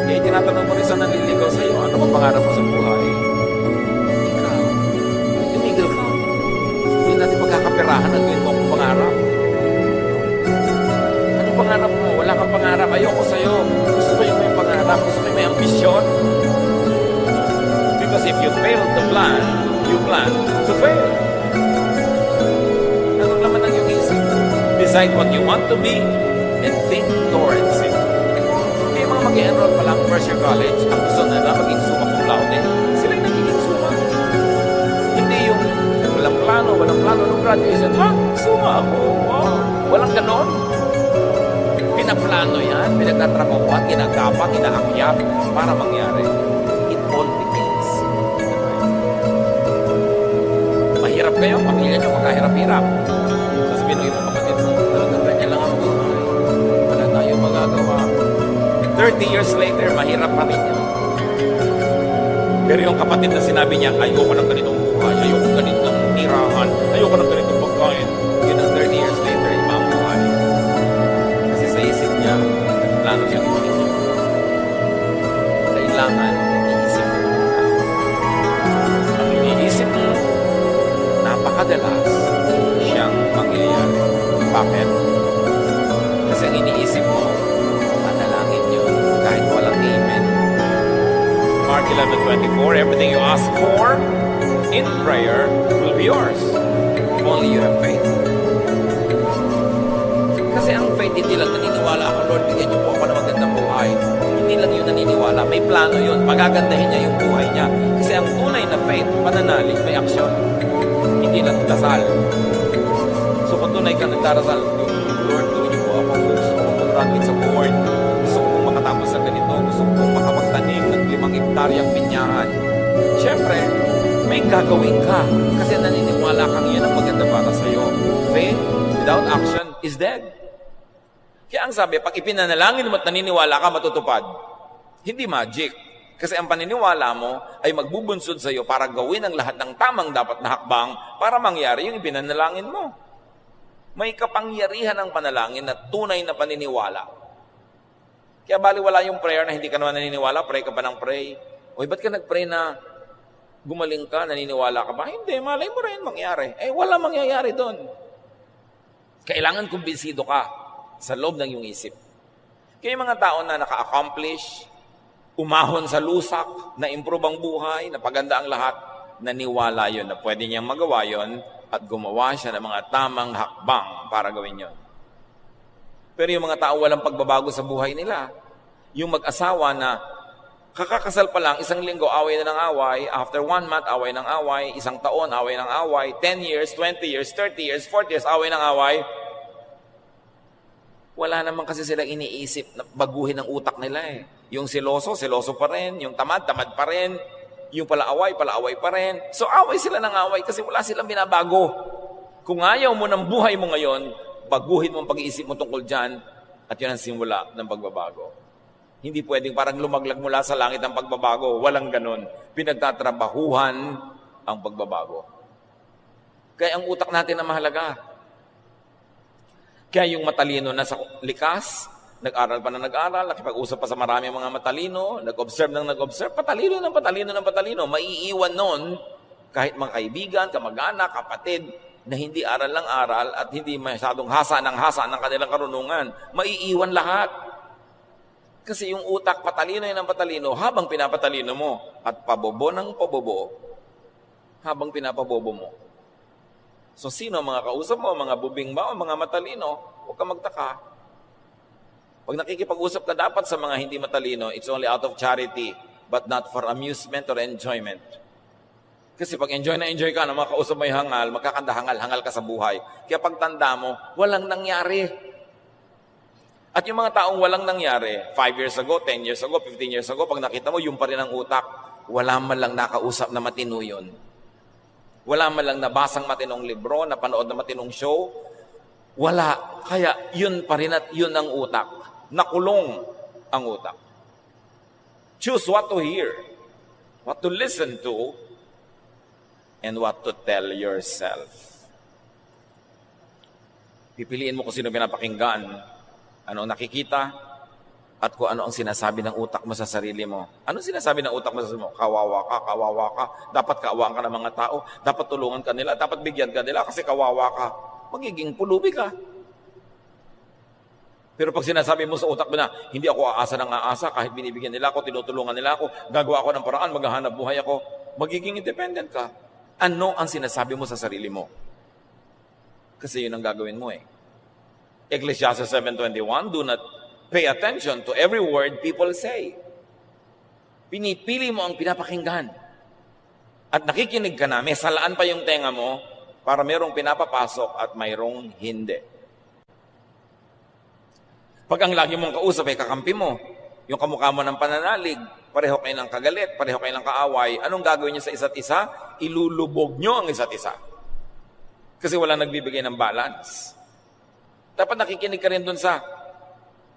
Kaya tinatanong mo rin sa nanliligaw sa iyo, ano ang pangarap mo sa buhay? Ikaw. Tumigil ka. Hindi natin magkakapirahan ang gawin mo ang pangarap. Ano pangarap mo? Wala kang pangarap. Ayoko sa iyo. Gusto ko yung may pangarap. Gusto ko yung may ambisyon. Because if you fail to plan, you plan to fail. Anong laman ng iyong isip? Decide what you want to be and think towards it. May mga mag-enroll pa lang first year college, ang gusto nila maging summa cum laude, sila yung nagiging summa. Hindi yung walang plano nung graduation, summa ako, walang ganon. Pinaplano yan, pinagtatrabahuan, ginagapak, inaakyat para mangyari. It all begins in the mind. Mahirap kayo, pamilya nyo magkahirap-hirap. Sasabihin ng ibang kapatid mo, talagang ganyan lang ang buhay. Wala tayong magagawa. 30 years later, mahirap pa rin yun. Pero yung kapatid na sinabi niya, ayoko ng ganitong buhay, ayoko ng ganitong tirahan, ayoko ng ganitong pagkain. Yun ang 30 years later, iba ang buhay. Kasi sa isip niya, plano siyang ipinigil. Kailangan, iniisip mo. Ang iniisip mo, napakadalas siyang mangyayari. Bakit? Kasi ang iniisip mo, kahit walang amen. Mark 11:24, everything you ask for in prayer will be yours. If only you have faith. Kasi ang faith, hindi lang naniniwala ako, Lord, bigyan niyo po ako ng magandang buhay. Hindi lang yun naniniwala. May plano yun. Pagagandahin niya yung buhay niya. Kasi ang tunay na faith, pananalig, may aksyon. Hindi lang dasal. So kung tunay ka nagdarasal, Lord, gawin niyo po ako. Gusto ko mag-graduate sa board. Tapos sa ganito, gusto kong makapagtanim ng 5 hektaryang binyahan. Siyempre, may gagawin ka kasi naniniwala kang yun ang maganda para sa'yo. Faith without action is dead. Kaya ang sabi, pag ipinanalangin mo at naniniwala ka, matutupad. Hindi magic. Kasi ang paniniwala mo ay magbubunsod sa iyo para gawin ang lahat ng tamang dapat na hakbang para mangyari yung ipinanalangin mo. May kapangyarihan ng panalangin na tunay na paniniwala. Kaya baliwala yung prayer na hindi ka naman naniniwala, pray ka pa ng pray. Oy, ba't ka nag-pray na gumaling ka, naniniwala ka ba? Hindi, malay mo rin mangyari. Wala mangyayari doon. Kailangan kumbinsido ka sa loob ng iyong isip. Kaya yung mga tao na naka-accomplish, umahon sa lusak, na-improve ang buhay, napaganda ang lahat, naniwala yun na pwede niyang magawa yun at gumawa siya ng mga tamang hakbang para gawin yun. Pero yung mga tao walang pagbabago sa buhay nila, yung mag-asawa na kakakasal pa lang, isang linggo, away na ng away, after 1 month, away ng away, isang taon, away ng away, 10 years, 20 years, 30 years, 40 years, away ng away, wala naman kasi sila iniisip na baguhin ang utak nila eh. Yung seloso, seloso pa rin. Yung tamad, tamad pa rin. Yung palaaway pa rin. So away sila ng away kasi wala silang binabago. Kung ayaw mo ng buhay mo ngayon, baguhin mo ang pag-iisip mo tungkol dyan at yun ang simula ng pagbabago. Hindi pwedeng parang lumaglag mula sa langit ang pagbabago. Walang ganun. Pinagtatrabahuhan ang pagbabago. Kaya ang utak natin na mahalaga. Kaya yung matalino na sa likas, nag-aral pa na nag-aral, nakipag-usap pa sa marami mga matalino, nag-observe ng nag-observe, patalino ng patalino, maiiwan nun kahit mga kaibigan, kamag-anak, kapatid, na hindi aral ng aral at hindi masyadong hasa ng kanilang karunungan. Maiiwan lahat. Kasi yung utak, patalino yun ng patalino habang pinapatalino mo at pabobo ng pabobo habang pinapabobo mo. So sino ang mga kausap mo, mga bubing ba o mga matalino? Huwag ka magtaka. Pag nakikipag-usap ka dapat sa mga hindi matalino, it's only out of charity, but not for amusement or enjoyment. Kasi pag enjoy na enjoy ka na mga kausap mo yung hangal, magkakanda-hangal ka sa buhay. Kaya pag tanda mo, walang nangyari. At yung mga taong walang nangyari, 5 years ago, 10 years ago, 15 years ago, pag nakita mo, yung pa rin ang utak, wala man lang nakausap na matino yun. Wala man lang nabasang matinong libro, napanood na matinong show. Wala. Kaya yun pa rin at yun ang utak. Nakulong ang utak. Choose what to hear, what to listen to, and what to tell yourself. Pipiliin mo kung sino pinapakinggan, ano ang nakikita, at kung ano ang sinasabi ng utak mo sa sarili mo. Ano sinasabi ng utak mo sa sarili mo? Kawawa ka. Dapat kaawaan ka ng mga tao. Dapat tulungan ka nila. Dapat bigyan ka nila kasi kawawa ka. Magiging pulubi ka. Pero pag sinasabi mo sa utak mo na, hindi ako aasa ng aasa, kahit binibigyan nila ako, tinutulungan nila ako, gagawa ako ng paraan, maghahanap buhay ako, magiging independent ka. Ano ang sinasabi mo sa sarili mo? Kasi yun ang gagawin mo eh. Ecclesiastes 7:21, do not pay attention to every word people say. Pinipili mo ang pinapakinggan. At nakikinig ka na, may salaan pa yung tenga mo para mayroong pinapapasok at mayroong hindi. Pag ang lagi mong kausap ay kakampi mo, yung kamukha mo ng pananalig, pareho kayo ng kagalit, pareho kayo ng kaaway, anong gagawin niyo sa isa't isa? Ilulubog niyo ang isa't isa. Kasi wala nagbibigay ng balance. Dapat nakikinig ka rin dun sa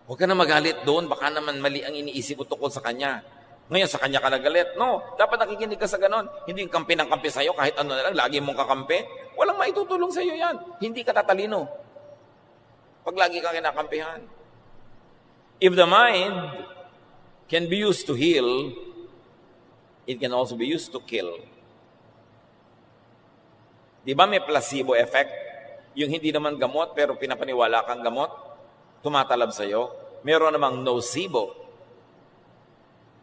huwag ka na magalit doon, baka naman mali ang iniisip mo tungkol sa kanya. Ngayon, sa kanya ka nagalit. No, dapat nakikinig ka sa ganon. Hindi yung kampi ng kampi sa'yo, kahit ano na lang, lagi mong kakampi. Walang maitutulong sa'yo yan. Hindi ka tatalino. Pag lagi kang kinakampihan. If the mind can be used to heal, it can also be used to kill. Di ba may placebo effect? Yung hindi naman gamot, pero pinapaniwala kang gamot? Tumatalab sa'yo, meron namang nocebo.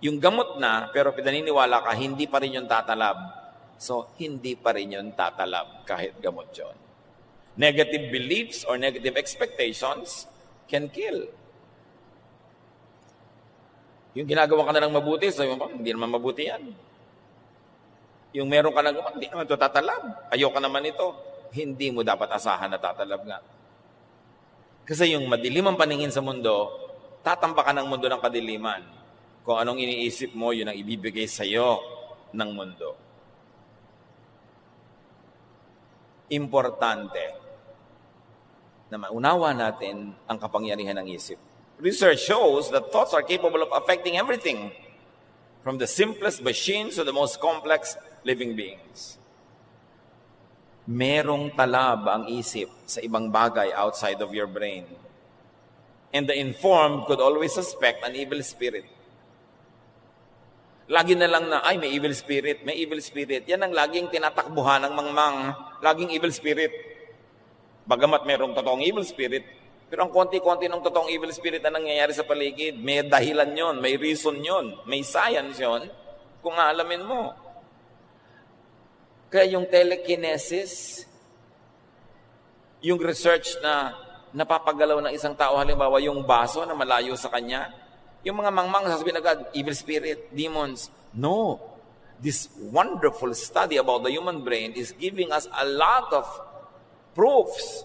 Yung gamot na, pero pinaniniwala ka, hindi pa rin yung tatalab. So, hindi pa rin yung tatalab kahit gamot yun. Negative beliefs or negative expectations can kill. Yung ginagawa ka na ng mabuti, sabi mo, hindi naman mabuti yan. Yung meron ka na gamot, hindi naman ito tatalab. Ayoko naman ito. Hindi mo dapat asahan na tatalab nga. Kasi yung madilim ang paningin sa mundo, tatambakan ng mundo ng kadiliman. Kung anong iniisip mo, yun ang ibibigay sa iyo ng mundo. Importante na maunawa natin ang kapangyarihan ng isip. Research shows that thoughts are capable of affecting everything from the simplest machines to the most complex living beings. Merong talab ang isip sa ibang bagay outside of your brain. And the informed could always suspect an evil spirit. Lagi na lang na, ay, may evil spirit, may evil spirit. Yan ang laging tinatakbuhan ng mangmang, laging evil spirit. Bagamat merong totoong evil spirit, pero ang konti-konti ng totoong evil spirit na nangyayari sa paligid, may dahilan yon, may reason yon, may science yon, kung aalamin mo. Kaya yung telekinesis, yung research na napapagalaw ng isang tao, halimbawa yung baso na malayo sa kanya, yung mga mangmang sasabihin agad, evil spirit, demons. No. This wonderful study about the human brain is giving us a lot of proofs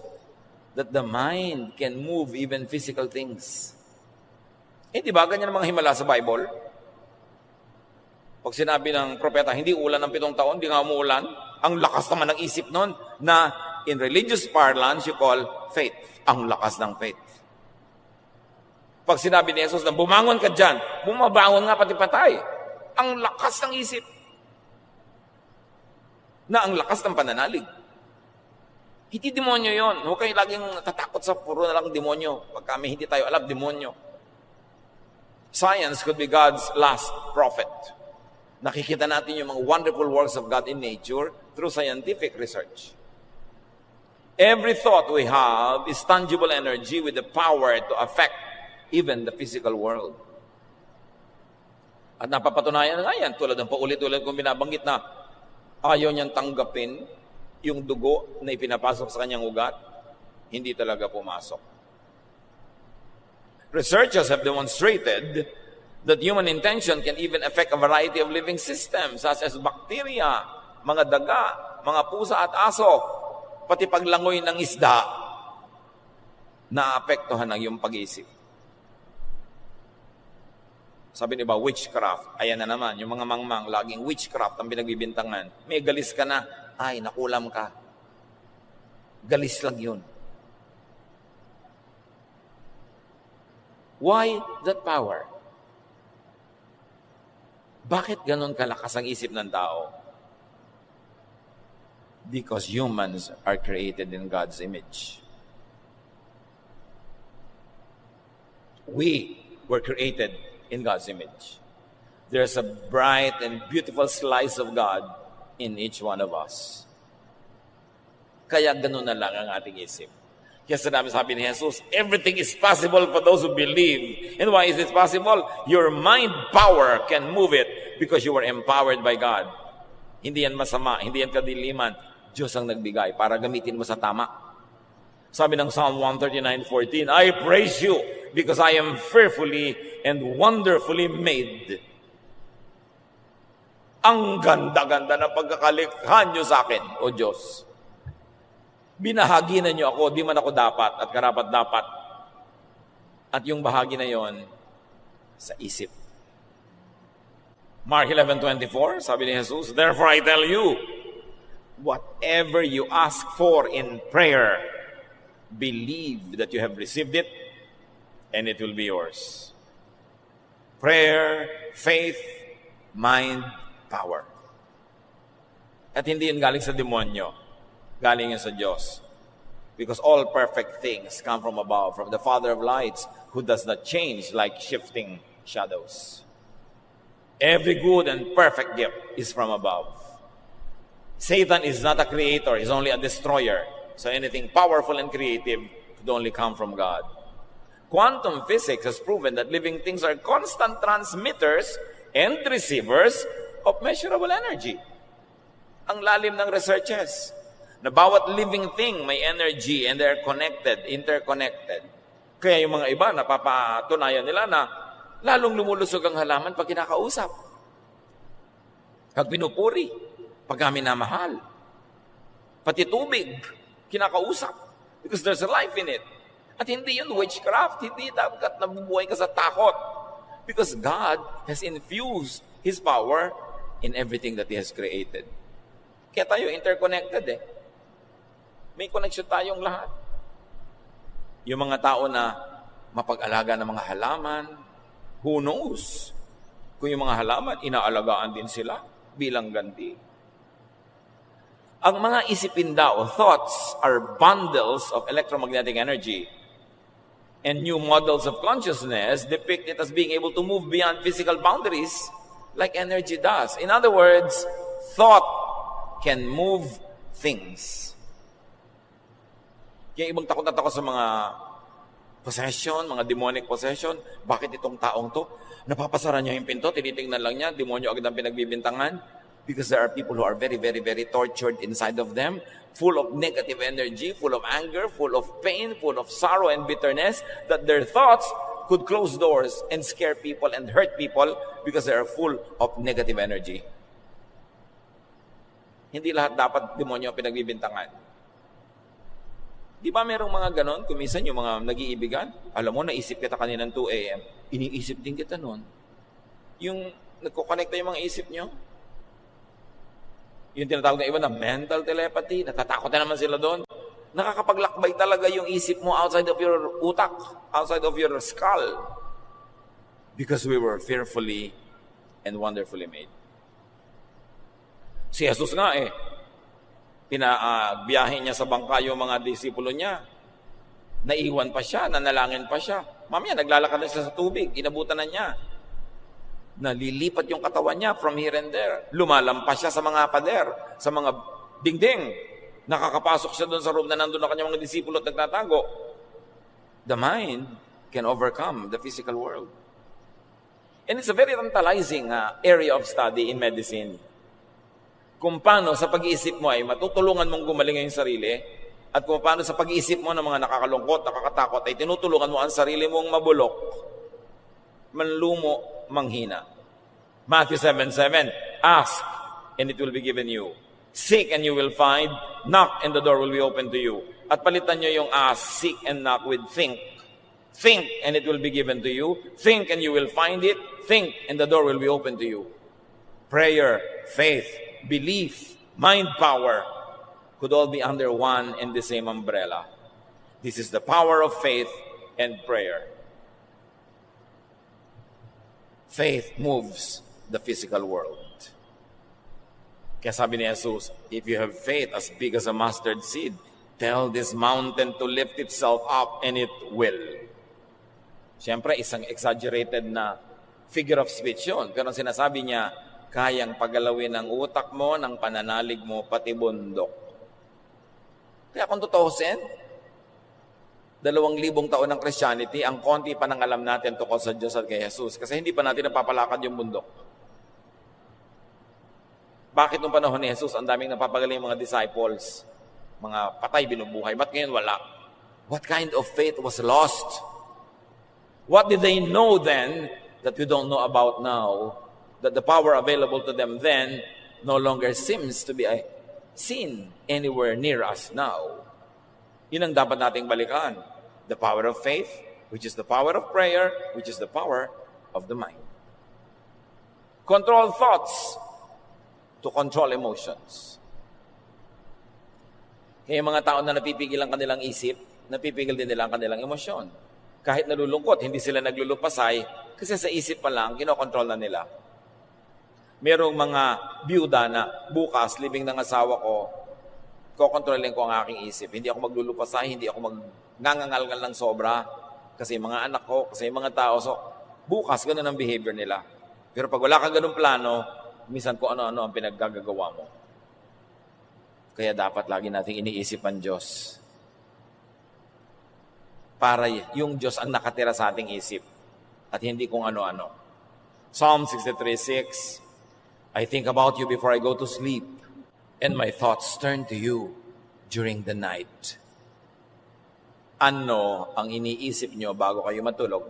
that the mind can move even physical things. Eh, di ba ganyan ang mga himala sa Bible? Pag sinabi ng propeta, hindi ulan ng 7 taon, hindi nga umuulan, ang lakas naman ng isip nun na in religious parlance you call faith. Ang lakas ng faith. Pag sinabi ni Jesus na bumangon ka dyan, bumabangon nga pati patay. Ang lakas ng isip. Na ang lakas ng pananalig. Hindi demonyo yon. Huwag kayo laging natatakot sa puro na lang demonyo. Pag kami hindi tayo alam, demonyo. Science could be God's last prophet. Nakikita natin yung mga wonderful works of God in nature through scientific research. Every thought we have is tangible energy with the power to affect even the physical world. At napapatunayan nga yan, tulad ng paulit-ulit kong binabanggit na ayaw niyang tanggapin yung dugo na ipinapasok sa kanyang ugat, hindi talaga pumasok. Researchers have demonstrated that human intention can even affect a variety of living systems such as bacteria, mga daga, mga pusa at aso, pati paglangoy ng isda, naapektuhan ng iyong pag-iisip. Sabi niba, witchcraft. Ayan na naman, yung mga mangmang, laging witchcraft ang pinagbibintangan. May galis ka na, ay, nakulam ka. Galis lang yun. Why that power? Bakit ganon kalakas ang isip ng tao? Because humans are created in God's image. We were created in God's image. There's a bright and beautiful slice of God in each one of us. Kaya ganun na lang ang ating isip. Kaya sabi ni Jesus, everything is possible for those who believe. And why is it possible? Your mind power can move it because you were empowered by God. Hindi yan masama, hindi yan kadiliman. Diyos ang nagbigay para gamitin mo sa tama. Sabi ng Psalm 139:14, I praise you because I am fearfully and wonderfully made. Ang ganda-ganda ng pagkakalikha nyo sa akin, O Diyos. Binahagi na nyo ako, di man ako dapat at karapat-dapat. At yung bahagi na yon sa isip. Mark 11:24, sabi ni Jesus, therefore I tell you, whatever you ask for in prayer, believe that you have received it, and it will be yours. Prayer, faith, mind, power. At hindi yun galing sa demonyo. Galing yun sa Diyos. Because all perfect things come from above, from the Father of lights, who does not change like shifting shadows. Every good and perfect gift is from above. Satan is not a creator, he's only a destroyer. So anything powerful and creative could only come from God. Quantum physics has proven that living things are constant transmitters and receivers of measurable energy. Ang lalim ng researches na bawat living thing may energy and they're connected, interconnected. Kaya yung mga iba, napapatunayan nila na lalong lumulusog ang halaman pag kinakausap. Pag pinupuri, pag minamahal. Pati tubig, kinakausap. Because there's a life in it. At hindi yun witchcraft, hindi dapat nabubuhay ka sa takot. Because God has infused His power in everything that He has created. Kaya tayo interconnected eh. May connection tayong lahat. Yung mga tao na mapag-alaga ng mga halaman, who knows? Kung yung mga halaman, inaalagaan din sila bilang ganti. Ang mga isipin daw, thoughts, are bundles of electromagnetic energy. And new models of consciousness depict it as being able to move beyond physical boundaries like energy does. In other words, thought can move things. Kaya ibang takot na takot sa mga possession, mga demonic possession. Bakit itong taong to? Napapasara niya yung pinto, tinitingnan lang niya, demonyo agad ang pinagbibintangan. Because there are people who are very, very, very tortured inside of them, full of negative energy, full of anger, full of pain, full of sorrow and bitterness, that their thoughts could close doors and scare people and hurt people because they are full of negative energy. Hindi lahat dapat demonyo ang pinagbibintangan. Di ba merong mga ganon? Kumisan yung mga nag-iibigan, alam mo, naisip kita kaninang 2 a.m., iniisip din kita nun. Yung nagkukonekta yung mga isip nyo, yung tinatawag ng iba na mental telepathy, natatakot na naman sila doon. Nakakapaglakbay talaga yung isip mo outside of your utak, outside of your skull. Because we were fearfully and wonderfully made. Si Jesus nga pinabiyahe niya sa bangka yung mga disipulo niya. Naiwan pa siya, nanalangin pa siya. Mamaya, naglalakad na siya sa tubig, inabutan na niya. Nalilipat yung katawan niya from here and there. Lumalampas siya sa mga pader, sa mga dingding. Nakakapasok siya doon sa room na nandun na kanyang mga disipulo at nagtatago. The mind can overcome the physical world. And it's a very tantalizing area of study in medicine. Kung paano sa pag-iisip mo ay matutulungan mong gumaling ang sarili, at kung paano sa pag-iisip mo ng mga nakakalungkot, nakakatakot, ay tinutulungan mo ang sarili mong mabulok, manlumo, manghina. Matthew 7:7, ask, and it will be given you. Seek, and you will find. Knock, and the door will be open to you. At palitan nyo yung ask, seek, and knock with think. Think, and it will be given to you. Think, and you will find it. Think, and the door will be open to you. Prayer, faith, belief, mind power could all be under one and the same umbrella. This is the power of faith and prayer. Faith moves the physical world. Kaya sabi ni Jesus, if you have faith as big as a mustard seed, tell this mountain to lift itself up and it will. Siyempre, isang exaggerated na figure of speech yun. Pero sinasabi niya, kayang pagalawin ng utak mo, ng pananalig mo, pati bundok. Kaya kung tutuusin, 2,000 taon ng Christianity, ang konti pa nang alam natin tungkol sa Diyos at kay Jesus. Kasi hindi pa natin napapalakad yung bundok. Bakit nung panahon ni Jesus, ang daming napapagaling mga disciples, mga patay binubuhay, ba't ngayon wala? What kind of faith was lost? What did they know then that we don't know about now? That the power available to them then no longer seems to be seen anywhere near us now. Yun ang dapat nating balikan. The power of faith, which is the power of prayer, which is the power of the mind. Control thoughts to control emotions. Kaya yung mga tao na napipigil ang kanilang isip, napipigil din nila ang kanilang emosyon. Kahit nalulungkot, hindi sila naglulupasay kasi sa isip pa lang, kinokontrol na nila. Merong mga byuda na bukas, libing ng asawa ko, kokontrolin ko ang aking isip. Hindi ako maglulupasay, hindi ako magngangangalgal ng sobra. Kasi mga anak ko, kasi mga tao. So, bukas, ganun ang behavior nila. Pero pag wala kang ganun plano, minsan kung ano-ano ang pinaggagawa mo. Kaya dapat lagi nating iniisip ang Diyos. Para yung Diyos ang nakatira sa ating isip. At hindi kung ano-ano. Psalm 63:6, I think about you before I go to sleep. And my thoughts turn to you during the night. Ano ang iniisip nyo bago kayo matulog?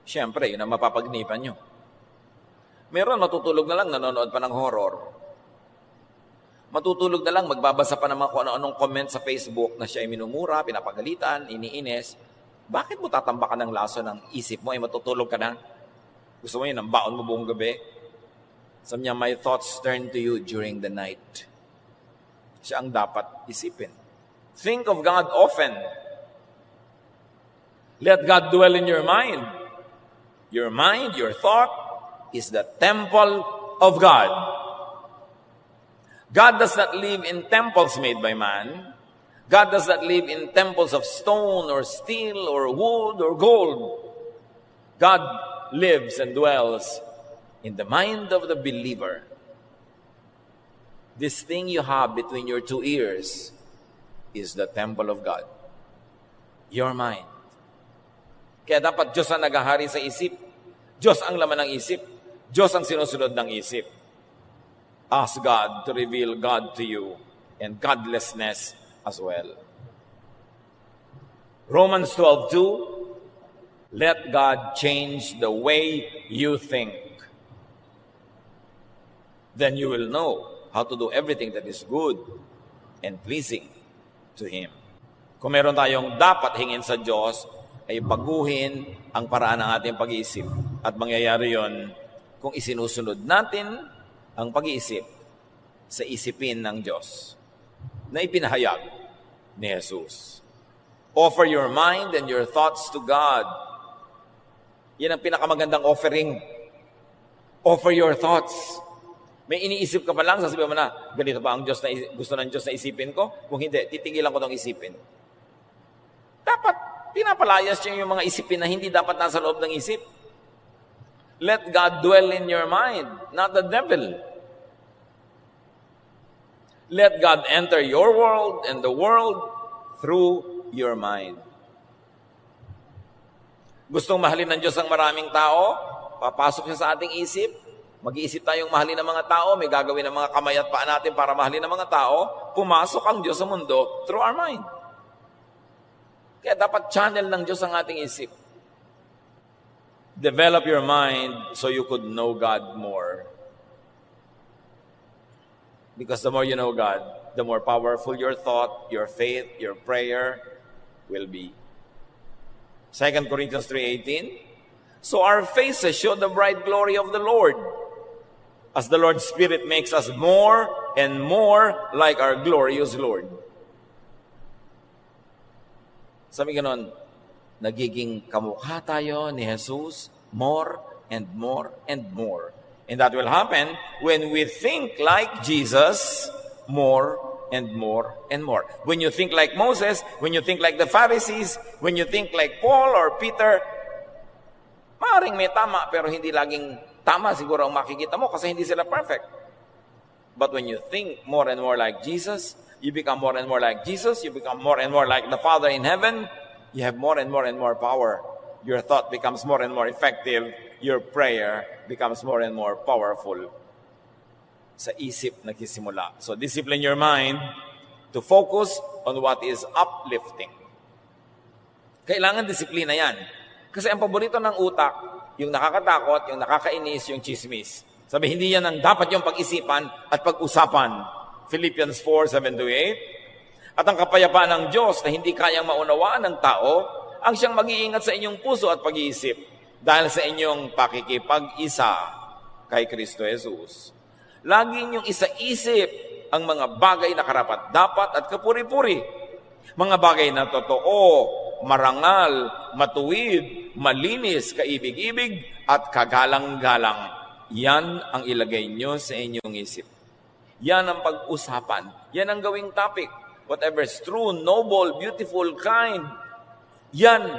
Siyempre, yun ang mapapagnipan nyo. Meron matutulog na lang, nanonood pa ng horror. Matutulog na lang, magbabasa pa naman kung ano-anong comment sa Facebook na siya ay minumura, pinapagalitan, iniinis. Bakit mo tatambakan ng laso ng isip mo ay matutulog ka na? Gusto mo yun, ang baon mo buong gabi? Sabi niya, my thoughts turn to you during the night. Siya ang dapat isipin. Think of God often. Let God dwell in your mind. Your mind, your thought, is the temple of God. God does not live in temples made by man. God does not live in temples of stone or steel or wood or gold. God lives and dwells in the mind of the believer. This thing you have between your two ears is the temple of God. Your mind. Kaya dapat Diyos ang naghahari sa isip. Diyos ang laman ng isip. Diyos ang sinusunod ng isip. Ask God to reveal God to you and godlessness as well. Romans 12:2, let God change the way you think. Then you will know how to do everything that is good and pleasing to Him. Kung meron tayong dapat hingin sa Diyos, ay baguhin ang paraan ng ating pag-iisip. At mangyayari yon kung isinusunod natin ang pag-iisip sa isipin ng Diyos na ipinahayag ni Jesus. Offer your mind and your thoughts to God. Yan ang pinakamagandang offering. Offer your thoughts. May iniisip ka pa lang, sasabihin mo na, ganito ba ang Diyos na gusto ng Diyos na isipin ko? Kung hindi, titigilan ko itong isipin. Dapat, pinapalayas niya yung mga isipin na hindi dapat nasa loob ng isip. Let God dwell in your mind, not the devil. Let God enter your world and the world through your mind. Gustong mahalin ng Diyos ang maraming tao? Papasok siya sa ating isip. Mag-iisip tayong mahalin ng mga tao, may gagawin ng mga kamay at paa natin para mahalin ng mga tao, pumasok ang Diyos sa mundo through our mind. Kaya dapat channel ng Diyos ang ating isip. Develop your mind so you could know God more. Because the more you know God, the more powerful your thought, your faith, your prayer will be. 2 Corinthians 3:18, so our faces show the bright glory of the Lord, as the Lord's Spirit makes us more and more like our glorious Lord. Sabi ganon, nagiging kamukha tayo ni Jesus more and more and more. And that will happen when we think like Jesus more and more and more. When you think like Moses, when you think like the Pharisees, when you think like Paul or Peter, maaaring may tama pero hindi laging tama siguro ang makikita mo kasi hindi sila perfect. But when you think more and more like Jesus, you become more and more like Jesus, you become more and more like the Father in heaven, you have more and more power. Your thought becomes more and more effective. Your prayer becomes more and more powerful. Sa isip nagsisimula. So discipline your mind to focus on what is uplifting. Kailangan disiplina yan. Kasi ang paborito ng utak, yung nakakatakot, yung nakakainis, yung chismis. Sabi, hindi yan ang dapat yung pag-isipan at pag-usapan. Philippians 4:7-8. At ang kapayapaan ng Diyos na hindi kayang maunawaan ng tao, ang siyang mag-iingat sa inyong puso at pag-iisip dahil sa inyong pakikipag-isa kay Kristo Jesus. Laging yung isa-isip ang mga bagay na karapat-dapat at kapuri-puri. Mga bagay na totoo, marangal, matuwid, malinis, kaibig-ibig, at kagalang-galang. Yan ang ilagay nyo sa inyong isip. Yan ang pag-usapan. Yan ang gawing topic. Whatever is true, noble, beautiful, kind. Yan.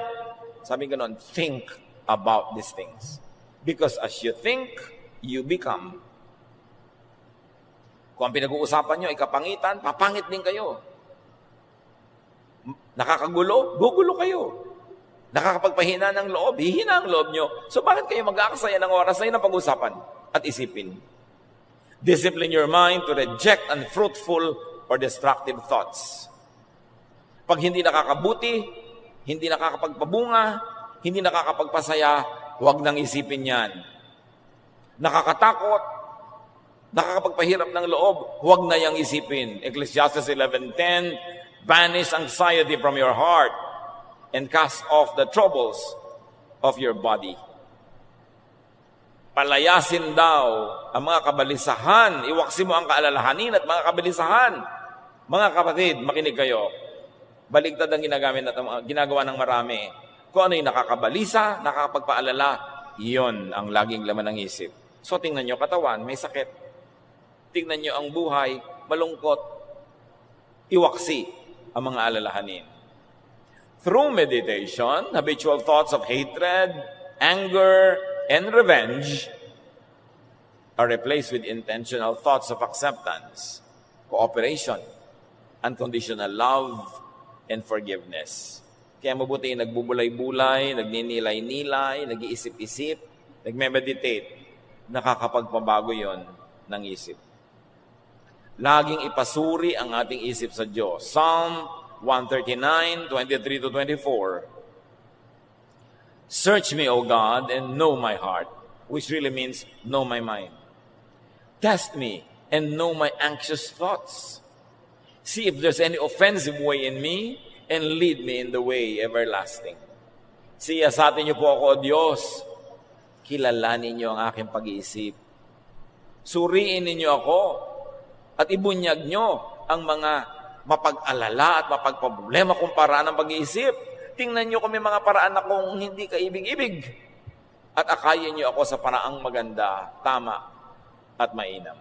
Sabi ganon, think about these things. Because as you think, you become. Kung ang pinag-uusapan nyo ay kapangitan, papangit din kayo. Nakakagulo, gugulo kayo. Nakakapagpahina ng loob, hihina ang loob nyo. So bakit kayo mag-aksaya ng oras na yun ang pag-usapan at isipin? Discipline your mind to reject unfruitful or destructive thoughts. Pag hindi nakakabuti, hindi nakakapagpabunga, hindi nakakapagpasaya, huwag nang isipin yan. Nakakatakot, nakakapagpahirap ng loob, huwag na yang isipin. Ecclesiastes 11:10, banish anxiety from your heart and cast off the troubles of your body. Palayasin daw ang mga kabalisahan. Iwaksi mo ang kaalalahanin at mga kabalisahan. Mga kapatid, makinig kayo. Baligtad ang ginagawa ng marami. Kung ano yung nakakabalisa, nakakapagpaalala, iyon ang laging laman ng isip. So tingnan nyo katawan, may sakit. Tingnan nyo ang buhay, malungkot, iwaksi ang mga alalahanin. Through meditation, habitual thoughts of hatred, anger, and revenge are replaced with intentional thoughts of acceptance, cooperation, unconditional love, and forgiveness. Kaya mabuti nagbubulay-bulay, nagninilay-nilay, nag-iisip-isip, nagme-meditate, nakakapagpabago yon ng isip. Laging ipasuri ang ating isip sa Diyos. Psalm 139, 23-24. Search me, O God, and know my heart, which really means know my mind. Test me and know my anxious thoughts. See if there's any offensive way in me, and lead me in the way everlasting. Siyasatin niyo po ako, O Diyos. Kilalanin niyo ang aking pag-iisip. Suriin ninyo ako at ibunyag niyo ang mga mapag-alala at mapagproblema kung paraan ng pag-iisip. Tingnan niyo kung may mga paraan akong hindi kaibig-ibig. At akayin niyo ako sa paraang maganda, tama, at mainam.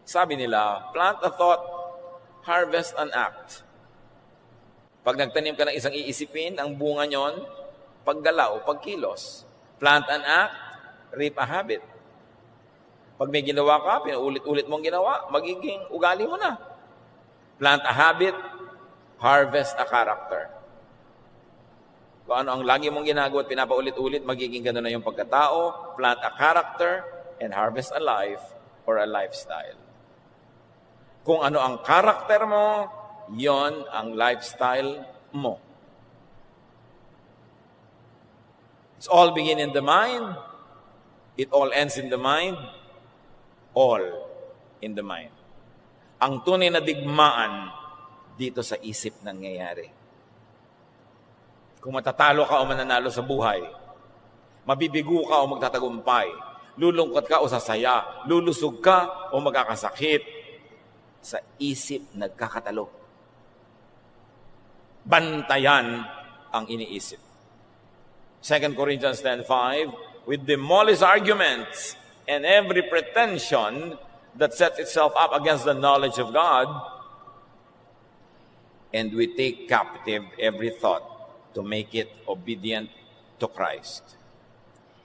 Sabi nila, plant a thought, harvest an act. Pag nagtanim ka ng isang iisipin, ang bunga nyon, paggalaw, pagkilos. Plant an act, reap a habit. Pag may ginawa ka, pinuulit-ulit mong ginawa, magiging ugali mo na. Plant a habit, harvest a character. Kung ano ang lagi mong ginagawa at pinapaulit-ulit, magiging gano'n na yung pagkatao. Plant a character and harvest a life or a lifestyle. Kung ano ang karakter mo, yon ang lifestyle mo. It's all begin in the mind. It all ends in the mind. All in the mind. Ang tunay na digmaan dito sa isip nangyayari. Kung matatalo ka o mananalo sa buhay, mabibigo ka o magtatagumpay, lulungkot ka o sasaya, lulusog ka o magkakasakit, sa isip nagkakatalo. Bantayan ang iniisip. 2 Corinthians 10:5, we demolish arguments and every pretension that sets itself up against the knowledge of God, and we take captive every thought to make it obedient to Christ.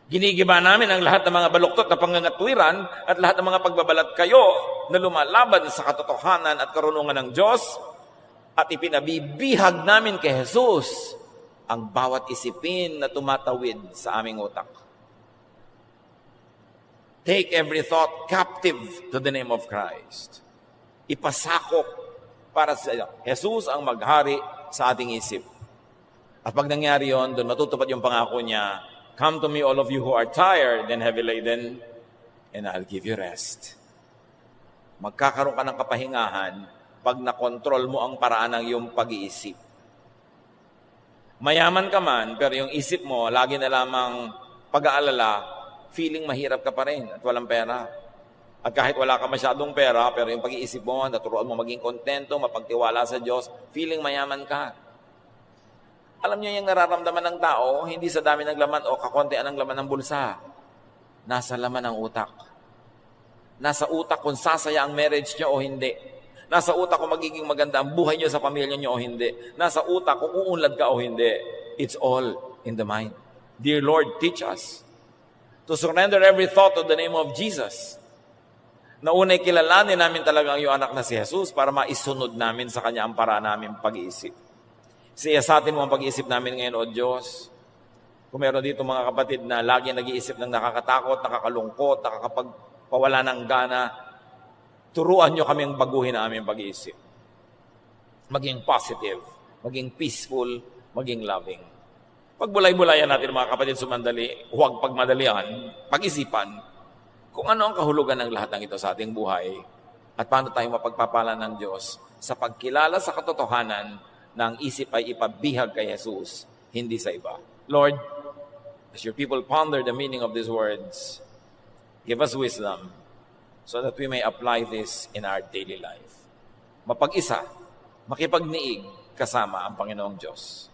Ginigiba namin ang lahat ng mga baluktot na pangangatwiran at lahat ng mga pagbabalat kayo na lumalaban sa katotohanan at karunungan ng Diyos, at ipinabibihag namin kay Jesus ang bawat isipin na tumatawid sa aming utak. Take every thought captive to the name of Christ. Ipasakop para sa Jesus ang maghari sa ating isip. At pag nangyari yon, doon matutupad yung pangako niya, come to me, all of you who are tired and heavy laden, and I'll give you rest. Magkakaroon ka ng kapahingahan pag nakontrol mo ang paraan ng iyong pag-iisip. Mayaman ka man, pero yung isip mo, lagi na lamang pag-aalala, feeling mahirap ka pa rin at walang pera. At kahit wala ka masyadong pera, pero yung pag-iisip mo, naturuan mo maging kontento, mapagtiwala sa Diyos, feeling mayaman ka. Alam niyo yung nararamdaman ng tao, hindi sa dami ng laman o kakontian ng laman ng bulsa. Nasa laman ng utak. Nasa utak kung sasaya ang marriage niyo o hindi. Nasa utak kung magiging maganda ang buhay niyo sa pamilya niyo o hindi. Nasa utak kung uunlad ka o hindi. It's all in the mind. Dear Lord, teach us to surrender every thought to the name of Jesus. Naunay kilalanin namin talaga ang iyong anak na si Jesus para maisunod namin sa Kanya ang paraan namin pag-iisip. Siyasatin mo ang pag-iisip namin ngayon, O Diyos. Kung meron dito mga kapatid na lagi nag-iisip ng nakakatakot, nakakalungkot, nakakapagpawala ng gana, turuan niyo kaming baguhin ang aming pag-iisip. Maging positive, maging peaceful, maging loving. Pagbulay-bulayan natin mga kapatid sumandali, huwag pagmadalian, pag-isipan kung ano ang kahulugan ng lahat ng ito sa ating buhay at paano tayo mapagpapala ng Diyos sa pagkilala sa katotohanan na ang isip ay ipabihag kay Jesus, hindi sa iba. Lord, as your people ponder the meaning of these words, give us wisdom so that we may apply this in our daily life. Mapag-isa, makipagniig kasama ang Panginoong Diyos.